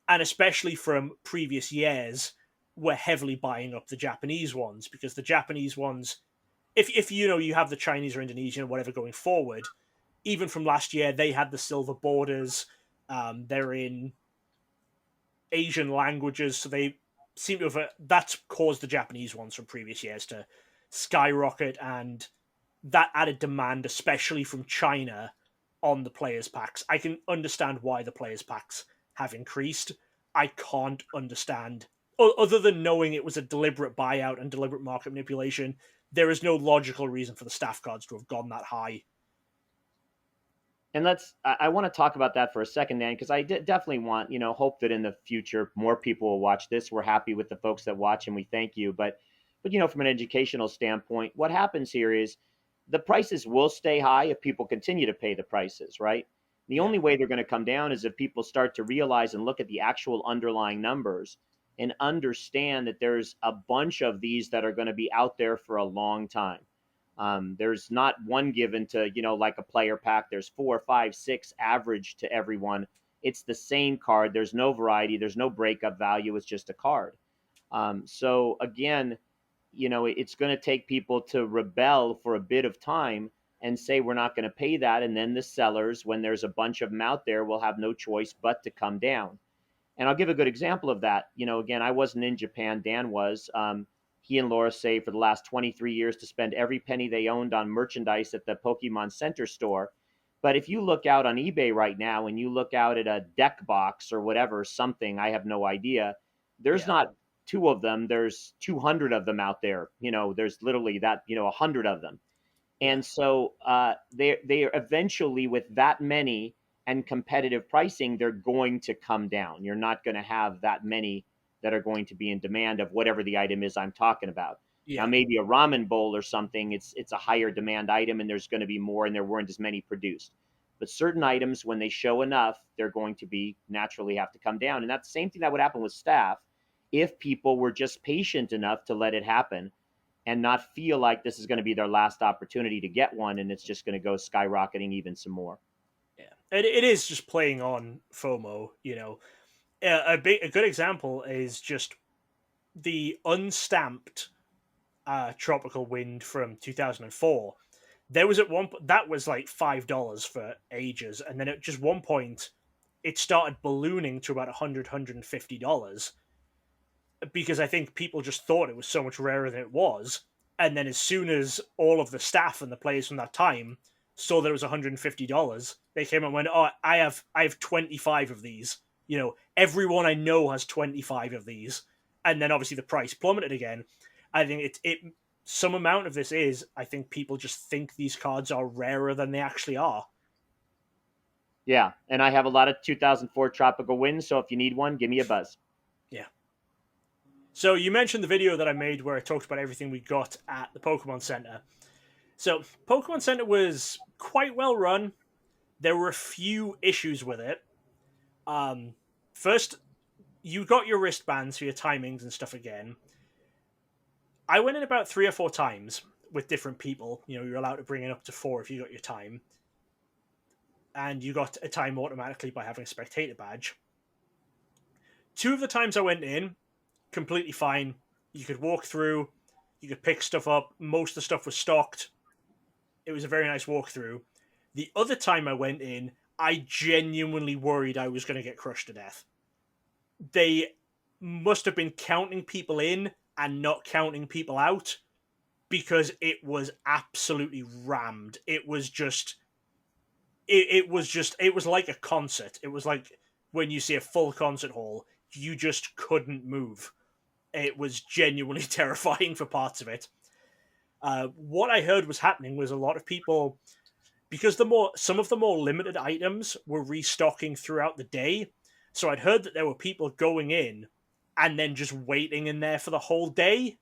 B: and especially from previous years, were heavily buying up the Japanese ones because the Japanese ones if you have the Chinese or Indonesian or whatever going forward, even from last year, they had the silver borders. They're in Asian languages, so they seem to have that's caused the Japanese ones from previous years to skyrocket, and that added demand, especially from China, on the players packs. I can understand why the players packs have increased. I can't understand, other than knowing it was a deliberate buyout and deliberate market manipulation. There is no logical reason for the staff cards to have gone that high.
C: And I want to talk about that for a second, Dan, because I definitely want, hope that in the future more people will watch this. We're happy with the folks that watch, and we thank you. But from an educational standpoint, what happens here is the prices will stay high if people continue to pay the prices, right? The only way they're going to come down is if people start to realize and look at the actual underlying numbers and understand that there's a bunch of these that are going to be out there for a long time. There's not one given to, like a player pack. There's 4, 5, 6 average to everyone. It's the same card. There's no variety. There's no breakup value. It's just a card. So again, it's going to take people to rebel for a bit of time and say, we're not going to pay that. And then the sellers, when there's a bunch of them out there, will have no choice but to come down. And I'll give a good example of that. Again, I wasn't in Japan. Dan was. He and Laura saved for the last 23 years to spend every penny they owned on merchandise at the Pokemon Center store. But if you look out on eBay right now and you look out at a deck box or whatever, something, I have no idea, there's not 2 of them. There's 200 of them out there. There's literally 100 of them. And so they eventually, with that many and competitive pricing, they're going to come down. You're not going to have that many that are going to be in demand of whatever the item is I'm talking about. Now, maybe a ramen bowl or something, it's a higher demand item and there's going to be more and there weren't as many produced. But certain items, when they show enough, they're going to be naturally have to come down. And that's the same thing that would happen with staff if people were just patient enough to let it happen and not feel like this is going to be their last opportunity to get one and it's just going to go skyrocketing even some more.
B: Yeah, it is just playing on FOMO, A good example is just the unstamped Tropical Wind from 2004. There was at one that was like $5 for ages, and then at just one point it started ballooning to about $150 because I think people just thought it was so much rarer than it was. And then as soon as all of the staff and the players from that time saw that it was $150, they came and went, "Oh, I have 25 of these. Everyone I know has 25 of these." And then obviously the price plummeted again. I think it some amount of this is, I think people just think these cards are rarer than they actually are.
C: Yeah, and I have a lot of 2004 Tropical Winds, so if you need one, give me a buzz.
B: Yeah. So you mentioned the video that I made where I talked about everything we got at the Pokemon Center. So Pokemon Center was quite well run. There were a few issues with it. First, you got your wristbands for your timings and stuff again. I went in about 3 or 4 times with different people. You're allowed to bring in up to 4 if you got your time. And you got a time automatically by having a spectator badge. 2 of the times I went in, completely fine. You could walk through, you could pick stuff up. Most of the stuff was stocked. It was a very nice walkthrough. The other time I went in, I genuinely worried I was going to get crushed to death. They must have been counting people in and not counting people out because it was absolutely rammed. It was like a concert. It was like when you see a full concert hall, you just couldn't move. It was genuinely terrifying for parts of it. What I heard was happening was a lot of people, because some of the more limited items were restocking throughout the day. So I'd heard that there were people going in and then just waiting in there for the whole day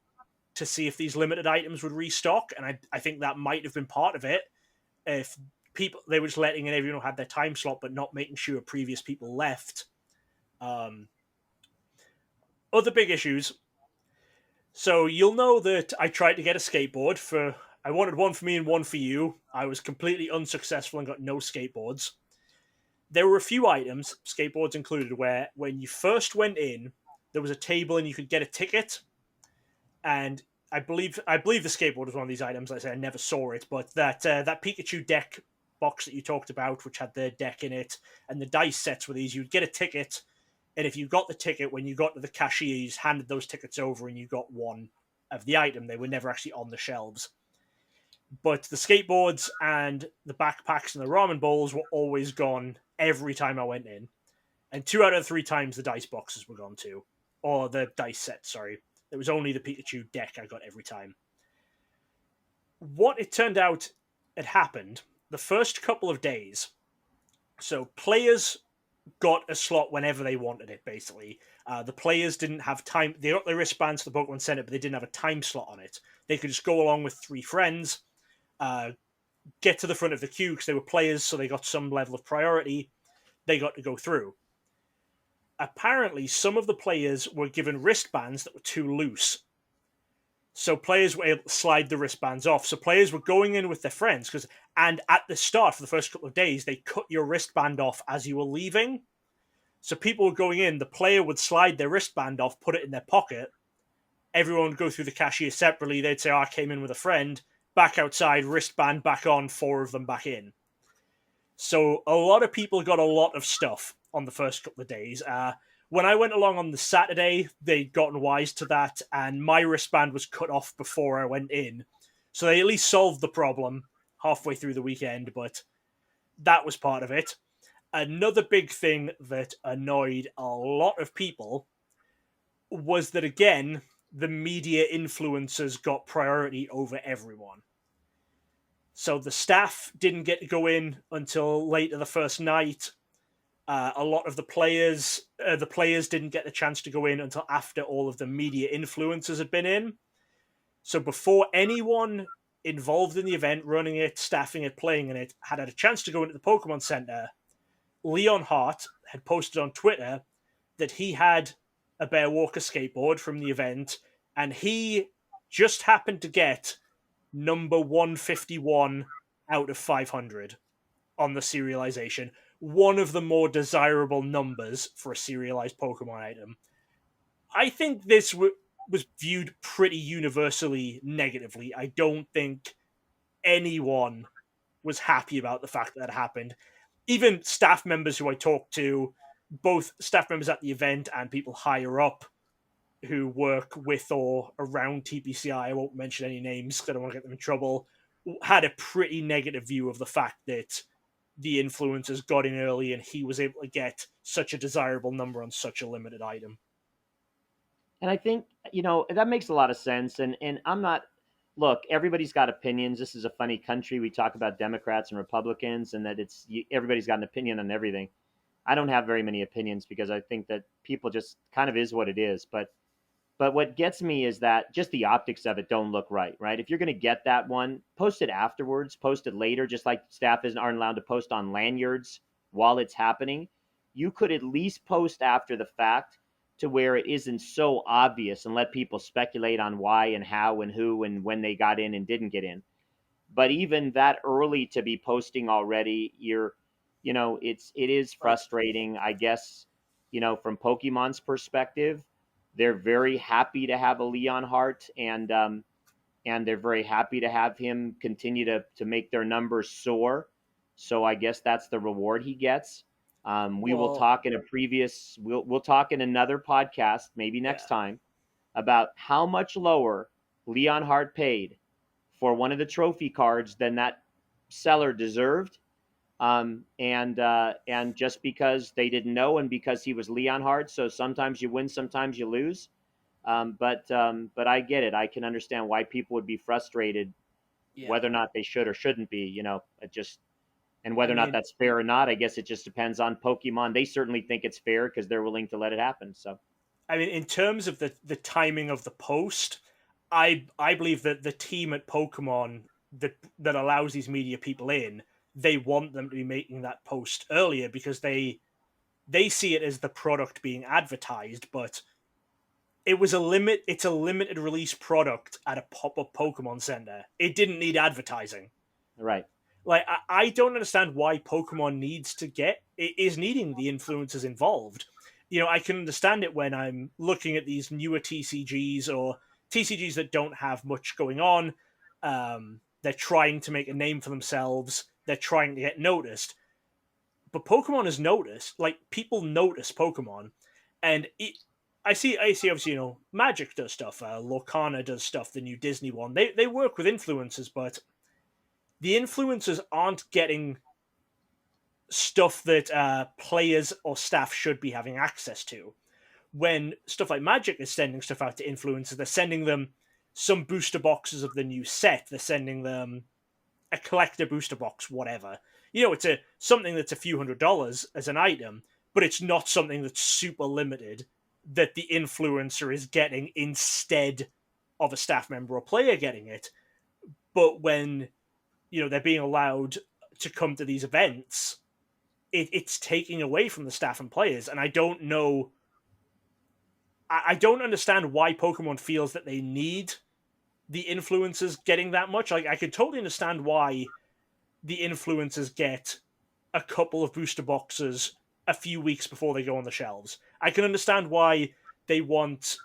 B: to see if these limited items would restock. And I think that might have been part of it. If they were just letting in everyone who had their time slot, but not making sure previous people left. Other big issues. So you'll know that I tried to get a skateboard I wanted one for me and one for you. I was completely unsuccessful and got no skateboards. There were a few items, skateboards included, where when you first went in, there was a table and you could get a ticket. And I believe the skateboard was one of these items. Like I say, I never saw it, but that Pikachu deck box that you talked about, which had the deck in it, and the dice sets with these, you'd get a ticket, and if you got the ticket, when you got to the cashier, you just handed those tickets over, and you got one of the item. They were never actually on the shelves. But the skateboards and the backpacks and the ramen bowls were always gone every time I went in. And 2 out of 3 times the dice boxes were gone too. Or the dice set, sorry. It was only the Pikachu deck I got every time. What it turned out had happened the first couple of days. So players got a slot whenever they wanted it, basically. The players didn't have time. They got their wristbands to the Pokemon Center, but they didn't have a time slot on it. They could just go along with 3 friends, get to the front of the queue because they were players, so they got some level of priority. They got to go through. Apparently, some of the players were given wristbands that were too loose. So players were able to slide the wristbands off. So players were going in with their friends, and at the start, for the first couple of days, they cut your wristband off as you were leaving. So people were going in, the player would slide their wristband off, put it in their pocket. Everyone would go through the cashier separately. They'd say, I came in with a friend. Back outside, wristband back on, 4 of them back in. So a lot of people got a lot of stuff on the first couple of days. When I went along on the Saturday, they'd gotten wise to that, and my wristband was cut off before I went in. So they at least solved the problem halfway through the weekend, but that was part of it. Another big thing that annoyed a lot of people was that, again, the media influencers got priority over everyone. So the staff didn't get to go in until later the first night. A lot of the players didn't get the chance to go in until after all of the media influencers had been in. So before anyone involved in the event, running it, staffing it, playing in it, had a chance to go into the Pokemon Center, Leon Hart had posted on Twitter that he had a Bear Walker skateboard from the event, and he just happened to get number 151 out of 500 on the serialization. One of the more desirable numbers for a serialized Pokemon item. I think this was viewed pretty universally negatively. I don't think anyone was happy about the fact that happened. Even staff members who I talked to, both staff members at the event and people higher up who work with or around TPCI, I won't mention any names because I don't want to get them in trouble, had a pretty negative view of the fact that the influencers got in early and he was able to get such a desirable number on such a limited item.
C: And I think, that makes a lot of sense. And I'm not, look, everybody's got opinions. This is a funny country. We talk about Democrats and Republicans and that everybody's got an opinion on everything. I don't have very many opinions because I think that people just kind of is what it is. But what gets me is that just the optics of it don't look right? If you're going to get that one, post it afterwards, post it later, just like staff aren't allowed to post on lanyards while it's happening. You could at least post after the fact to where it isn't so obvious and let people speculate on why and how and who and when they got in and didn't get in. But even that early to be posting already, it is frustrating, I guess, from Pokemon's perspective. They're very happy to have a Leon Hart, and they're very happy to have him continue to make their numbers soar. So I guess that's the reward he gets. We'll talk we'll talk in another podcast, maybe next time, about how much lower Leon Hart paid for one of the trophy cards than that seller deserved. And just because they didn't know and because he was Leon Hart, so sometimes you win, sometimes you lose. But I get it. I can understand why people would be frustrated, whether or not they should or shouldn't be, and whether or not that's fair or not. I guess it just depends on Pokemon. They certainly think it's fair because they're willing to let it happen. So,
B: in terms of the timing of the post, I believe that the team at Pokemon that allows these media people in, they want them to be making that post earlier because they see it as the product being advertised, but it's a limited release product at a pop-up Pokemon Center. It didn't need advertising.
C: Right.
B: Like, I don't understand why Pokemon is needing the influencers involved. I can understand it when I'm looking at these newer TCGs or TCGs that don't have much going on. They're trying to make a name for themselves. They're trying to get noticed. But Pokemon is noticed. Like, people notice Pokemon, and I see. Obviously, Magic does stuff. Lorcana does stuff. The new Disney one. They work with influencers, but the influencers aren't getting stuff that players or staff should be having access to. When stuff like Magic is sending stuff out to influencers, they're sending them some booster boxes of the new set. They're sending them a collector booster box, whatever. It's something that's a few $100s as an item, but it's not something that's super limited that the influencer is getting instead of a staff member or player getting it. But when they're being allowed to come to these events, it's taking away from the staff and players, and I don't know. I don't understand why Pokemon feels that they need the influencers getting that much. Like, I could totally understand why the influencers get a couple of booster boxes a few weeks before they go on the shelves. I can understand why they want,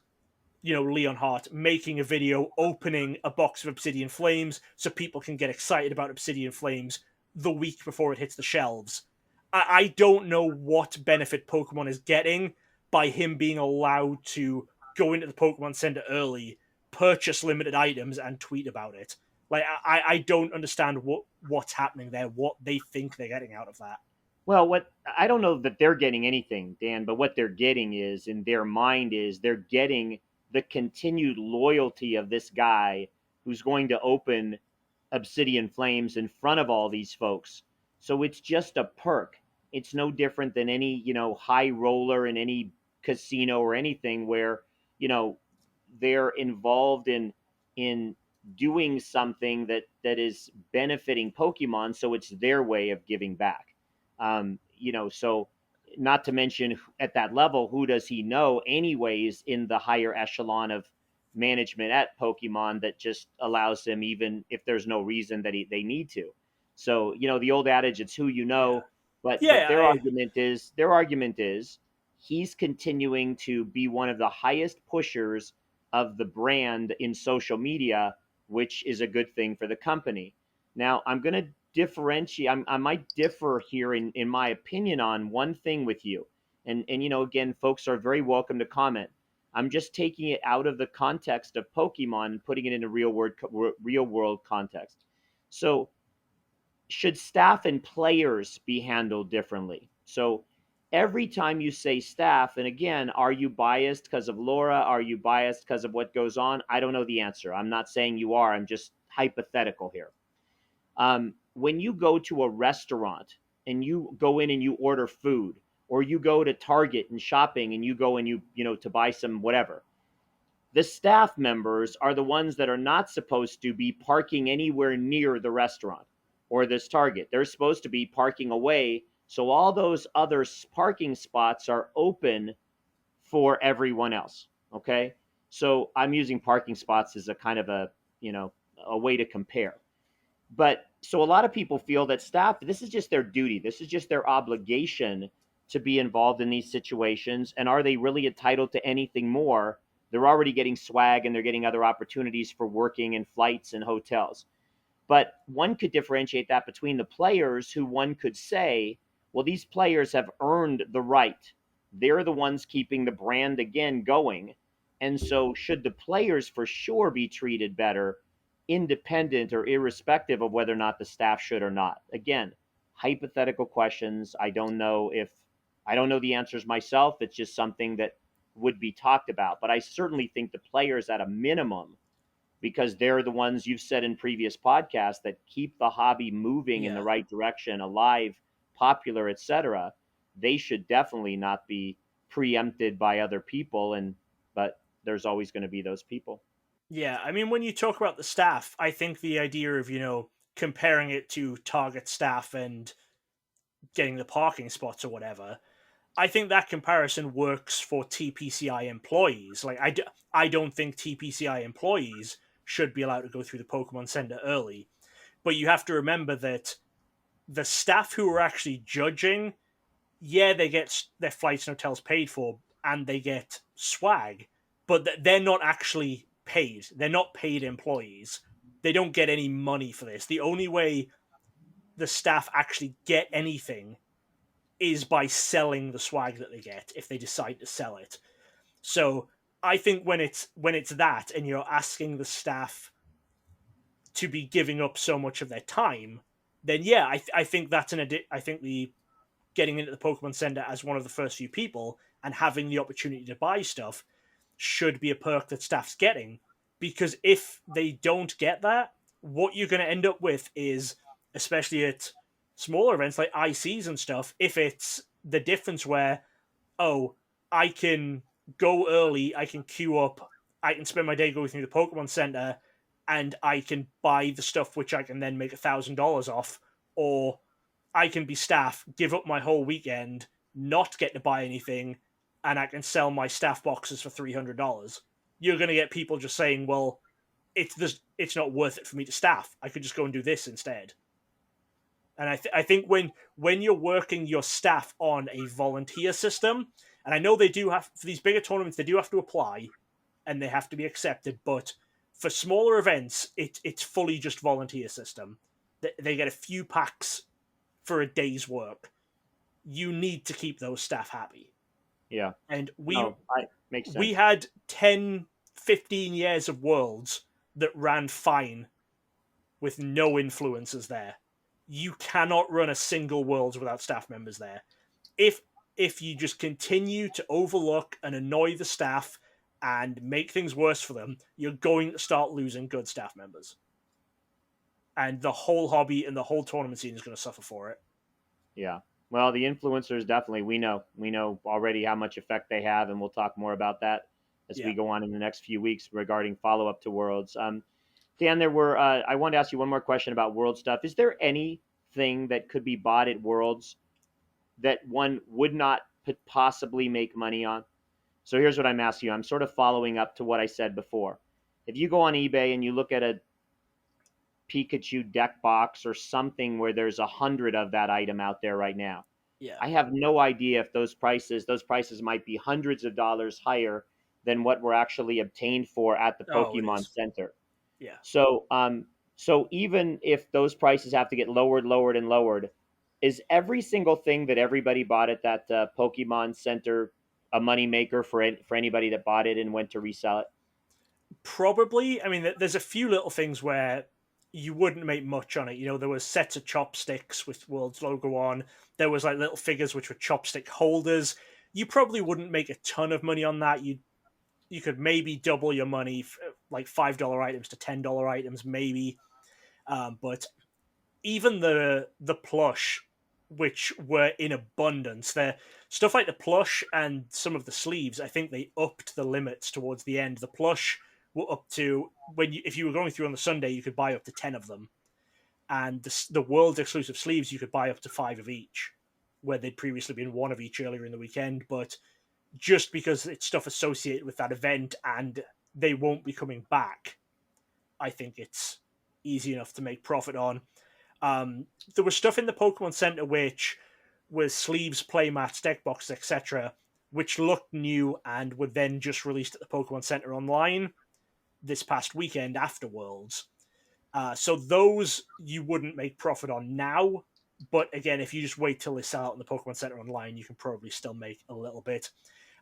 B: Leon Hart making a video opening a box of Obsidian Flames so people can get excited about Obsidian Flames the week before it hits the shelves. I don't know what benefit Pokemon is getting by him being allowed to go into the Pokemon Center early, purchase limited items, and tweet about it. Like, I don't understand what's happening there, what they think they're getting out of that.
C: Well, I don't know that they're getting anything, Dan, but what they're getting is, in their mind, is they're getting the continued loyalty of this guy who's going to open Obsidian Flames in front of all these folks. So it's just a perk. It's no different than any, high roller in any casino or anything where, they're involved in doing something that is benefiting Pokemon, so it's their way of giving back. So not to mention, at that level, who does he know anyways in the higher echelon of management at Pokemon that just allows him, even if there's no reason that they need to. So, the old adage, it's who you know, but their argument is he's continuing to be one of the highest pushers of the brand in social media, which is a good thing for the company. Now, I'm going to differentiate. I might differ here in my opinion on one thing with you. And again, folks are very welcome to comment. I'm just taking it out of the context of Pokemon and putting it in a real world context. So, should staff and players be handled differently? So, every time you say staff, and again, are you biased because of Laura? Are you biased because of what goes on? I don't know the answer. I'm not saying you are. I'm just hypothetical here. When you go to a restaurant and you go in and you order food, or you go to Target and shopping and you go and you to buy some whatever, the staff members are the ones that are not supposed to be parking anywhere near the restaurant or this Target. They're supposed to be parking away, so all those other parking spots are open for everyone else. Okay, so I'm using parking spots as a kind of a way to compare. But so a lot of people feel that staff, this is just their duty, this is just their obligation to be involved in these situations. And are they really entitled to anything more? They're already getting swag and they're getting other opportunities for working in flights and hotels. But one could differentiate that between the players, who one could say, well, these players have earned the right. They're the ones keeping the brand again going. And so should the players for sure be treated better, independent or irrespective of whether or not the staff should or not? Again, hypothetical questions. I don't know the answers myself. It's just something that would be talked about. But I certainly think the players, at a minimum, because they're the ones you've said in previous podcasts that keep the hobby moving in the right direction, alive, popular, etc., they should definitely not be preempted by other people. But there's always going to be those people.
B: Yeah, I mean, when you talk about the staff, I think the idea of, comparing it to Target staff and getting the parking spots or whatever, I think that comparison works for TPCI employees. Like, I don't think TPCI employees should be allowed to go through the Pokemon Center early. But you have to remember that the staff who are actually judging, they get their flights and hotels paid for, and they get swag, but they're not actually paid. They're not paid employees. They don't get any money for this. The only way the staff actually get anything is by selling the swag that they get if they decide to sell it. So I think when it's that, and you're asking the staff to be giving up so much of their time, then yeah, I think that's I think the getting into the Pokemon Center as one of the first few people and having the opportunity to buy stuff should be a perk that staff's getting. Because if they don't get that, what you're going to end up with is, especially at smaller events like ICs and stuff, if it's the difference where, oh, I can go early, I can queue up, I can spend my day going through the Pokemon Center, and I can buy the stuff which I can then make $1,000 off, or I can be staff, give up my whole weekend, not get to buy anything, and I can sell my staff boxes for $300. You're going to get people just saying, well, it's not worth it for me to staff. I could just go and do this instead. And I think when you're working your staff on a volunteer system, and I know they do have, for these bigger tournaments, they do have to apply and they have to be accepted, but for smaller events, it's fully just volunteer system. They get a few packs for a day's work. You need to keep those staff happy.
C: Yeah.
B: And
C: makes sense.
B: we had 10, 15 years of Worlds that ran fine with no influencers there. You cannot run a single Worlds without staff members there. If you just continue to overlook and annoy the staff and make things worse for them, you're going to start losing good staff members. And the whole hobby and the whole tournament scene is going to suffer for it.
C: Yeah. Well, the influencers definitely, we know already how much effect they have, and we'll talk more about that as we go on in the next few weeks regarding follow-up to Worlds. Dan, I wanted to ask you one more question about World stuff. Is there anything that could be bought at Worlds that one would not possibly make money on? So here's what I'm asking you. I'm sort of following up to what I said before. If you go on eBay and you look at a Pikachu deck box or something where there's 100 of that item out there right now, I have no idea if those prices might be hundreds of dollars higher than what were actually obtained for at the Pokemon Center.
B: Yeah.
C: So even if those prices have to get lowered, is every single thing that everybody bought at that Pokemon Center a money maker for anybody that bought it and went to resell it?
B: Probably. I mean, there's a few little things where you wouldn't make much on it. You know, there was sets of chopsticks with World's logo on. There was like little figures which were chopstick holders. You probably wouldn't make a ton of money on that. You could maybe double your money, like $5 items to $10 items, maybe. But even the plush, which were in abundance, there stuff like the plush and some of the sleeves, I think they upped the limits towards the end. The plush were up to, if you were going through on the Sunday, you could buy up to 10 of them, and the world exclusive sleeves you could buy up to 5 of each, where they'd previously been 1 of each earlier in the weekend. But just because it's stuff associated with that event and they won't be coming back, I think it's easy enough to make profit on. There was stuff in the Pokemon Center which was sleeves, playmats, deck boxes, etc., which looked new and were then just released at the Pokemon Center online this past weekend after Worlds. So those you wouldn't make profit on now, but again, if you just wait till they sell out in the Pokemon Center online, you can probably still make a little bit.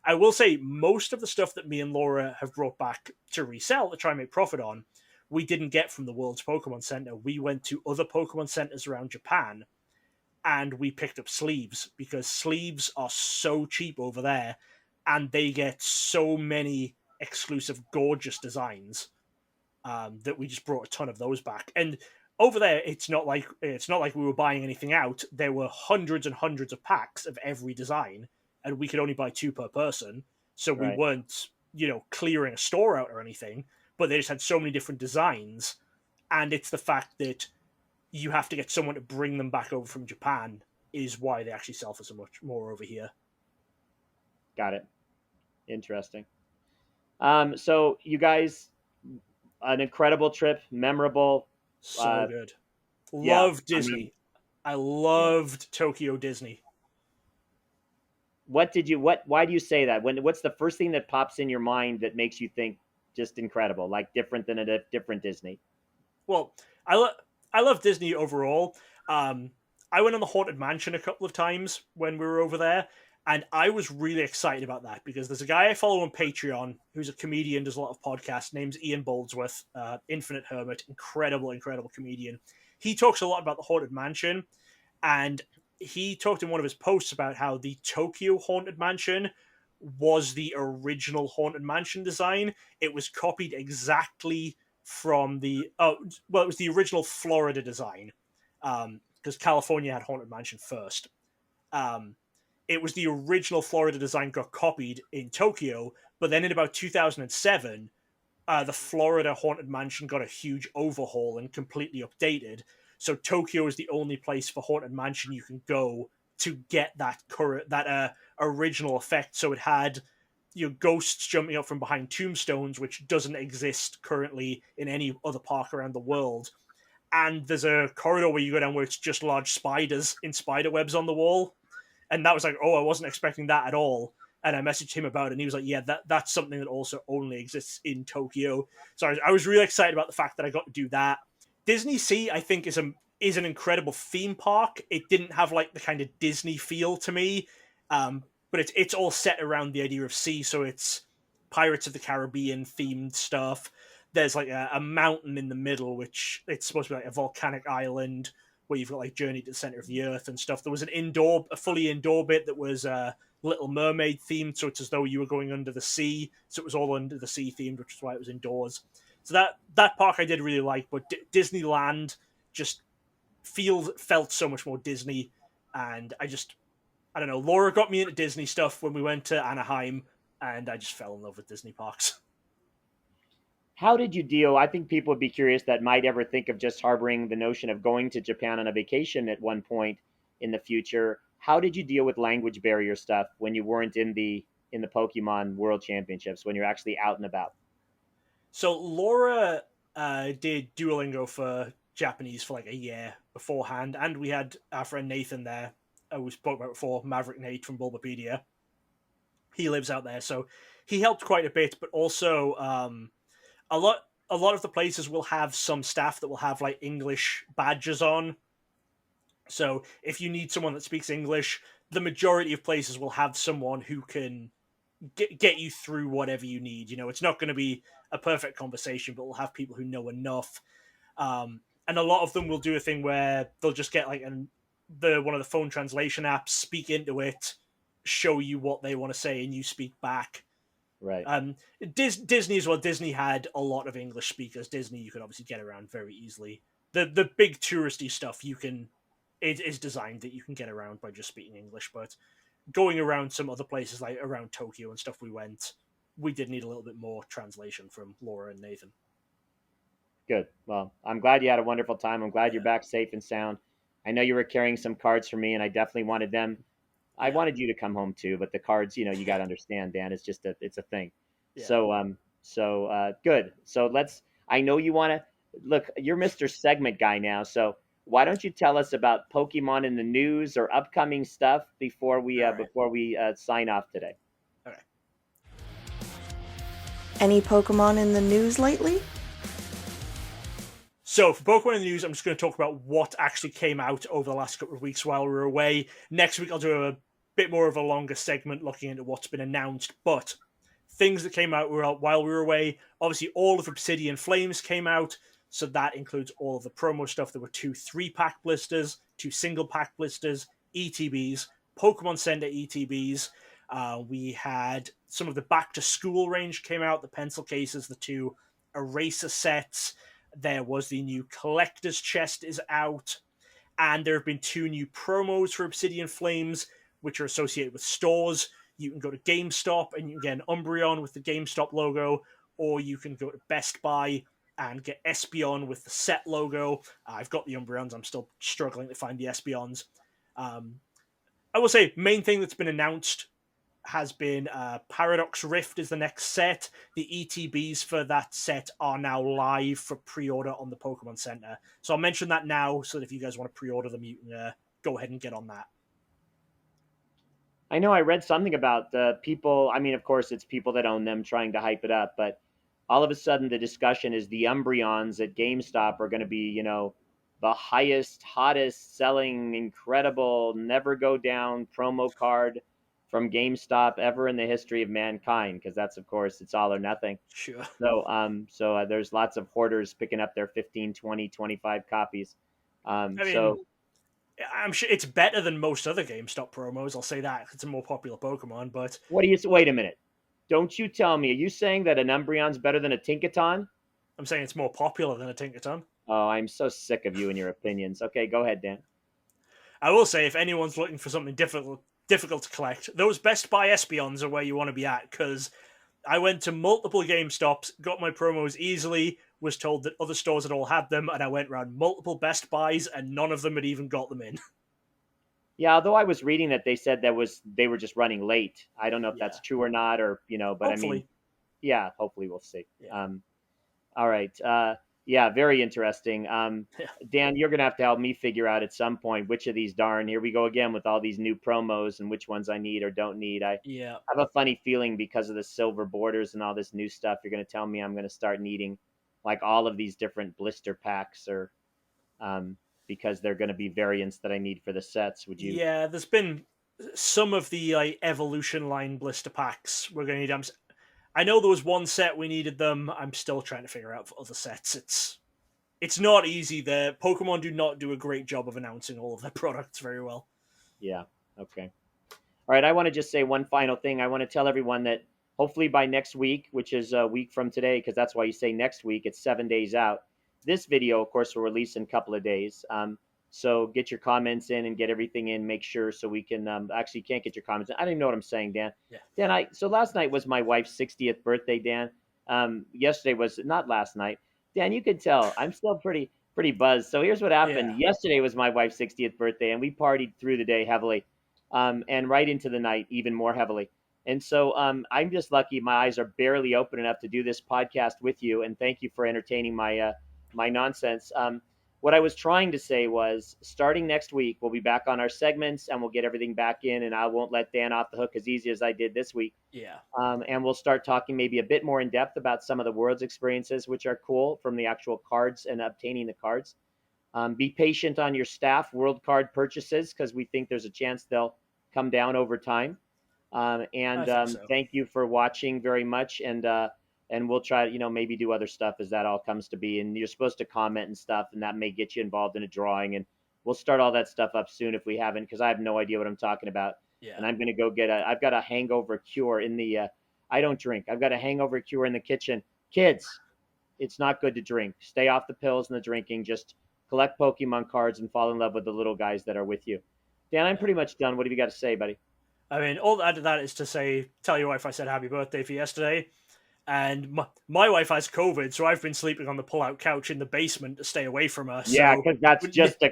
B: I will say most of the stuff that me and Laura have brought back to resell to try and make profit on, we didn't get from the World's Pokemon Center. We went to other Pokemon Centers around Japan and we picked up sleeves, because sleeves are so cheap over there and they get so many exclusive gorgeous designs that we just brought a ton of those back. And over there, it's not like we were buying anything out. There were hundreds and hundreds of packs of every design, and we could only buy 2 per person, so we weren't clearing a store out or anything. But they just had so many different designs, and it's the fact that you have to get someone to bring them back over from Japan is why they actually sell for so much more over here.
C: Got it. Interesting. So you guys, an incredible trip, memorable.
B: So good. Loved Disney. I loved Tokyo Disney.
C: Why do you say that? What's the first thing that pops in your mind that makes you think just incredible, like different than a different Disney.
B: Well, I love Disney overall. Um, I went on the Haunted Mansion a couple of times when we were over there, and I was really excited about that because there's a guy I follow on Patreon who's a comedian, does a lot of podcasts. Name's Ian Boldsworth, Infinite Hermit, incredible comedian. He talks a lot about the Haunted Mansion, and he talked in one of his posts about how the Tokyo Haunted Mansion was the original Haunted Mansion design. It was copied exactly from it was the original Florida design, because California had Haunted Mansion first. Um, it was the original Florida design got copied in Tokyo, but then in about 2007, the Florida Haunted Mansion got a huge overhaul and completely updated. So Tokyo is the only place for Haunted Mansion you can go to get that original effect. So it had ghosts jumping up from behind tombstones, which doesn't exist currently in any other park around the world. And there's a corridor where you go down where it's just large spiders in spider webs on the wall. And that was like, oh, I wasn't expecting that at all. And I messaged him about it, and he was like, yeah, that's something that also only exists in Tokyo. So I was really excited about the fact that I got to do that. Disney Sea, I think, is an incredible theme park. It didn't have like the kind of Disney feel to me, but it's all set around the idea of sea. So it's Pirates of the Caribbean themed stuff. There's like a mountain in the middle, which it's supposed to be like a volcanic island where you've got like Journey to the Center of the Earth and stuff. There was a fully indoor bit that was Little Mermaid themed, so it's as though you were going under the sea. So it was all under the sea themed, which is why it was indoors. So that park I did really like, but Disneyland just felt so much more Disney, and I don't know. Laura got me into Disney stuff when we went to Anaheim, and I just fell in love with Disney parks.
C: How did you deal? I think people would be curious that might ever think of just harboring the notion of going to Japan on a vacation at one point in the future. How did you deal with language barrier stuff when you weren't in the Pokemon World Championships, when you're actually out and about?
B: So Laura did Duolingo for Japanese for like a year beforehand, and we had our friend Nathan there, who we spoke about before, Maverick Nate from Bulbapedia. He lives out there, so he helped quite a bit. But also, a lot of the places will have some staff that will have like English badges on. So if you need someone that speaks English, the majority of places will have someone who can get you through whatever you need. It's not going to be a perfect conversation, but we'll have people who know enough. And a lot of them will do a thing where they'll just get like one of the phone translation apps, speak into it, show you what they want to say, and you speak back.
C: Right.
B: Disney as well. Disney had a lot of English speakers. Disney, you could obviously get around very easily. The big touristy stuff it is designed that you can get around by just speaking English. But going around some other places like around Tokyo and stuff, we did need a little bit more translation from Laura and Nathan.
C: Good. Well, I'm glad you had a wonderful time. I'm glad you're back safe and sound. I know you were carrying some cards for me, and I definitely wanted them. I wanted you to come home too, but the cards, you got to understand, Dan. It's just it's a thing.
B: Yeah.
C: So good. So I know you want to look. You're Mr. Segment guy now, so why don't you tell us about Pokemon in the news or upcoming stuff before we sign off today?
B: Okay.
A: Any Pokemon in the news lately?
B: So for Pokemon in the news, I'm just going to talk about what actually came out over the last couple of weeks while we were away. Next week, I'll do a bit more of a longer segment looking into what's been announced. But things that came out while we were away, obviously all of Obsidian Flames came out. So that includes all of the promo stuff. There were 2 3-pack blisters, 2 single-pack blisters, ETBs, Pokemon Center ETBs. We had some of the back-to-school range came out, the pencil cases, the 2 eraser sets. There was the new collector's chest is out, and there have been 2 new promos for Obsidian Flames, which are associated with stores. You can go to GameStop and you can get an Umbreon with the GameStop logo, or you can go to Best Buy and get Espeon with the set logo. I've got the Umbreons. I'm still struggling to find the Espeons. I will say, main thing that's been announced has been Paradox Rift is the next set. The ETBs for that set are now live for pre-order on the Pokemon Center. So I'll mention that now so that if you guys want to pre-order them, you can go ahead and get on that.
C: I know I read something about people. I mean, of course, it's people that own them trying to hype it up, but all of a sudden the discussion is the Umbreons at GameStop are going to be, the highest, hottest selling, incredible, never go down promo card from GameStop ever in the history of mankind. Because that's, of course, it's all or nothing.
B: Sure.
C: So there's lots of hoarders picking up their 15, 20, 25 copies.
B: I mean, I'm sure it's better than most other GameStop promos. I'll say that. It's a more popular Pokemon, but
C: Wait a minute. Don't you tell me. Are you saying that an Umbreon's better than a Tinkaton?
B: I'm saying it's more popular than a Tinkaton.
C: Oh, I'm so sick of you and your opinions. Okay, go ahead, Dan.
B: I will say, if anyone's looking for something difficult to collect, those Best Buy Espeons are where you want to be at, because I went to multiple GameStops, got my promos easily, was told that other stores had all had them, and I went around multiple Best Buys, and none of them had even got them in.
C: Yeah, although I was reading that they said they were just running late. I don't know if that's true or not, or but
B: Hopefully.
C: I mean, yeah, hopefully we'll see.
B: Yeah.
C: All right. Yeah, very interesting. Dan, you're gonna have to help me figure out at some point which of these here we go again with all these new promos and which ones I need or don't need. I have a funny feeling because of the silver borders and all this new stuff. You're gonna tell me I'm gonna start needing like all of these different blister packs, or because they're gonna be variants that I need for the sets. Would you?
B: Yeah, there's been some of the evolution line blister packs we're gonna need. I know there was one set we needed them. I'm still trying to figure out for other sets. It's not easy. The Pokemon do not do a great job of announcing all of their products very well.
C: Yeah. Okay. All right. I want to just say one final thing. I want to tell everyone that hopefully by next week, which is a week from today, because that's why you say next week, it's 7 days out. This video, of course, will release in a couple of days. So get your comments in and get everything in. Make sure so we can. Actually, you can't get your comments in. I don't even know what I'm saying, Dan.
B: Yeah.
C: Dan, so last night was my wife's 60th birthday, Dan. Yesterday was not last night. Dan, you can tell I'm still pretty buzzed. So here's what happened.
B: Yeah.
C: Yesterday was my wife's 60th birthday, and we partied through the day heavily, and right into the night even more heavily. And so I'm just lucky my eyes are barely open enough to do this podcast with you. And thank you for entertaining my my nonsense. What I was trying to say was, starting next week, we'll be back on our segments and we'll get everything back in, and I won't let Dan off the hook as easy as I did this week.
B: Yeah.
C: And we'll start talking maybe a bit more in depth about some of the world's experiences, which are cool from the actual cards and obtaining the cards. Be patient on your staff world card purchases, because we think there's a chance they'll come down over time. Thank you for watching very much. And we'll try to, maybe do other stuff as that all comes to be. And you're supposed to comment and stuff, and that may get you involved in a drawing. And we'll start all that stuff up soon if we haven't, because I have no idea what I'm talking about.
B: Yeah.
C: And I'm going to go I've got a hangover cure in the, I don't drink. I've got a hangover cure in the kitchen. Kids, it's not good to drink. Stay off the pills and the drinking. Just collect Pokemon cards and fall in love with the little guys that are with you. Dan, I'm pretty much done. What have you got to say, buddy?
B: I mean, all that to that is to tell your wife I said happy birthday for yesterday. And my wife has COVID, so I've been sleeping on the pull-out couch in the basement to stay away from her.
C: Yeah, because that's just a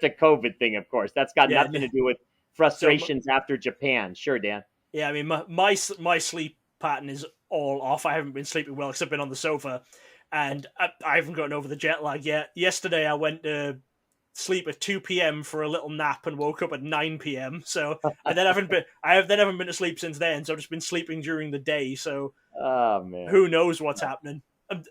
C: COVID thing, of course. That's got nothing to do with frustrations after Japan. Sure, Dan.
B: Yeah, I mean, my sleep pattern is all off. I haven't been sleeping well because I've been on the sofa, and I haven't gotten over the jet lag yet. Yesterday, I went to sleep at 2 p.m. for a little nap and woke up at 9 p.m. So, and then I haven't been to sleep since then. So I've just been sleeping during the day. So,
C: oh man,
B: who knows what's happening?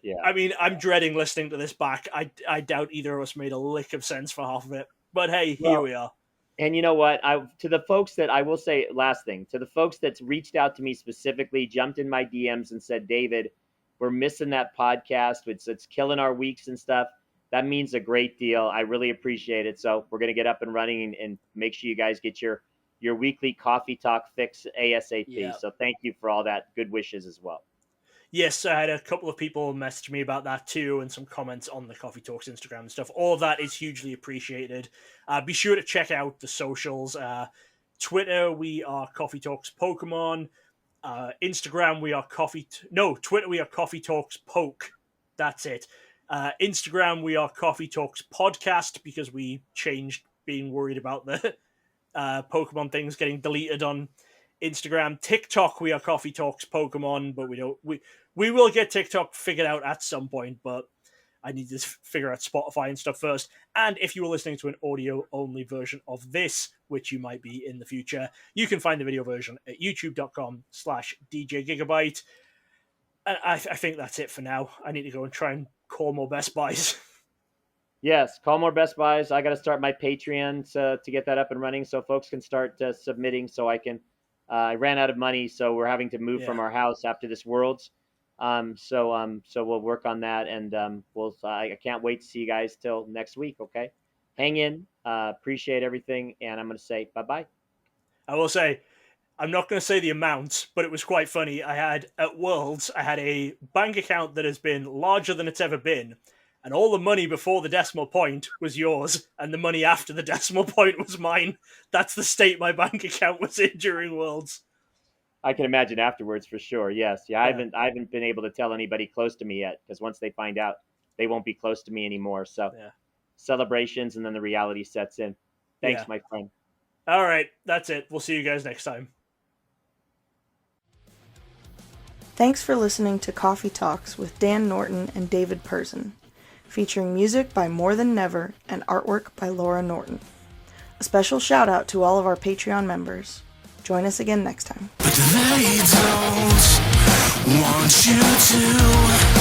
C: Yeah.
B: I mean, I'm dreading listening to this back. I doubt either of us made a lick of sense for half of it. But hey, here we are.
C: And you know what? To the folks that I will say, last thing, to the folks that's reached out to me specifically, jumped in my DMs and said, David, we're missing that podcast. It's killing our weeks and stuff. That means a great deal. I really appreciate it. So we're going to get up and running and make sure you guys get your weekly Coffee Talk fix ASAP. Yeah. So thank you for all that good wishes as well.
B: Yes, I had a couple of people message me about that too, and some comments on the Coffee Talks Instagram and stuff. All of that is hugely appreciated. Be sure to check out the socials. Twitter, we are Coffee Talks Pokemon. Instagram, we are Twitter, we are Coffee Talks Poke. That's it. Instagram, we are Coffee Talks Podcast, because we changed being worried about the Pokemon things getting deleted on Instagram. TikTok, we are Coffee Talks Pokemon, but we will get TikTok figured out at some point, but I need to figure out Spotify and stuff first. And if you were listening to an audio-only version of this, which you might be in the future, you can find the video version at youtube.com/DJGigabyte. I think that's it for now. I need to go and try and call more Best Buys.
C: Yes, call more Best Buys. I got to start my Patreon to get that up and running so folks can start submitting so I can. I ran out of money, so we're having to move from our house after this Worlds. So we'll work on that, and I can't wait to see you guys till next week. Okay, hang in. Appreciate everything, and I'm going to say bye-bye.
B: I will say, I'm not going to say the amount, but it was quite funny. I had a bank account that has been larger than it's ever been, and all the money before the decimal point was yours, and the money after the decimal point was mine. That's the state my bank account was in during Worlds.
C: I can imagine afterwards for sure. Yes, yeah. I haven't been able to tell anybody close to me yet, because once they find out, they won't be close to me anymore. So celebrations, and then the reality sets in. Thanks, my friend.
B: All right, that's it. We'll see you guys next time.
A: Thanks for listening to Koffee Talks with Dan Norton and David Person, featuring music by More Than Never and artwork by Laura Norton. A special shout out to all of our Patreon members. Join us again next time.
D: But they don't want you to.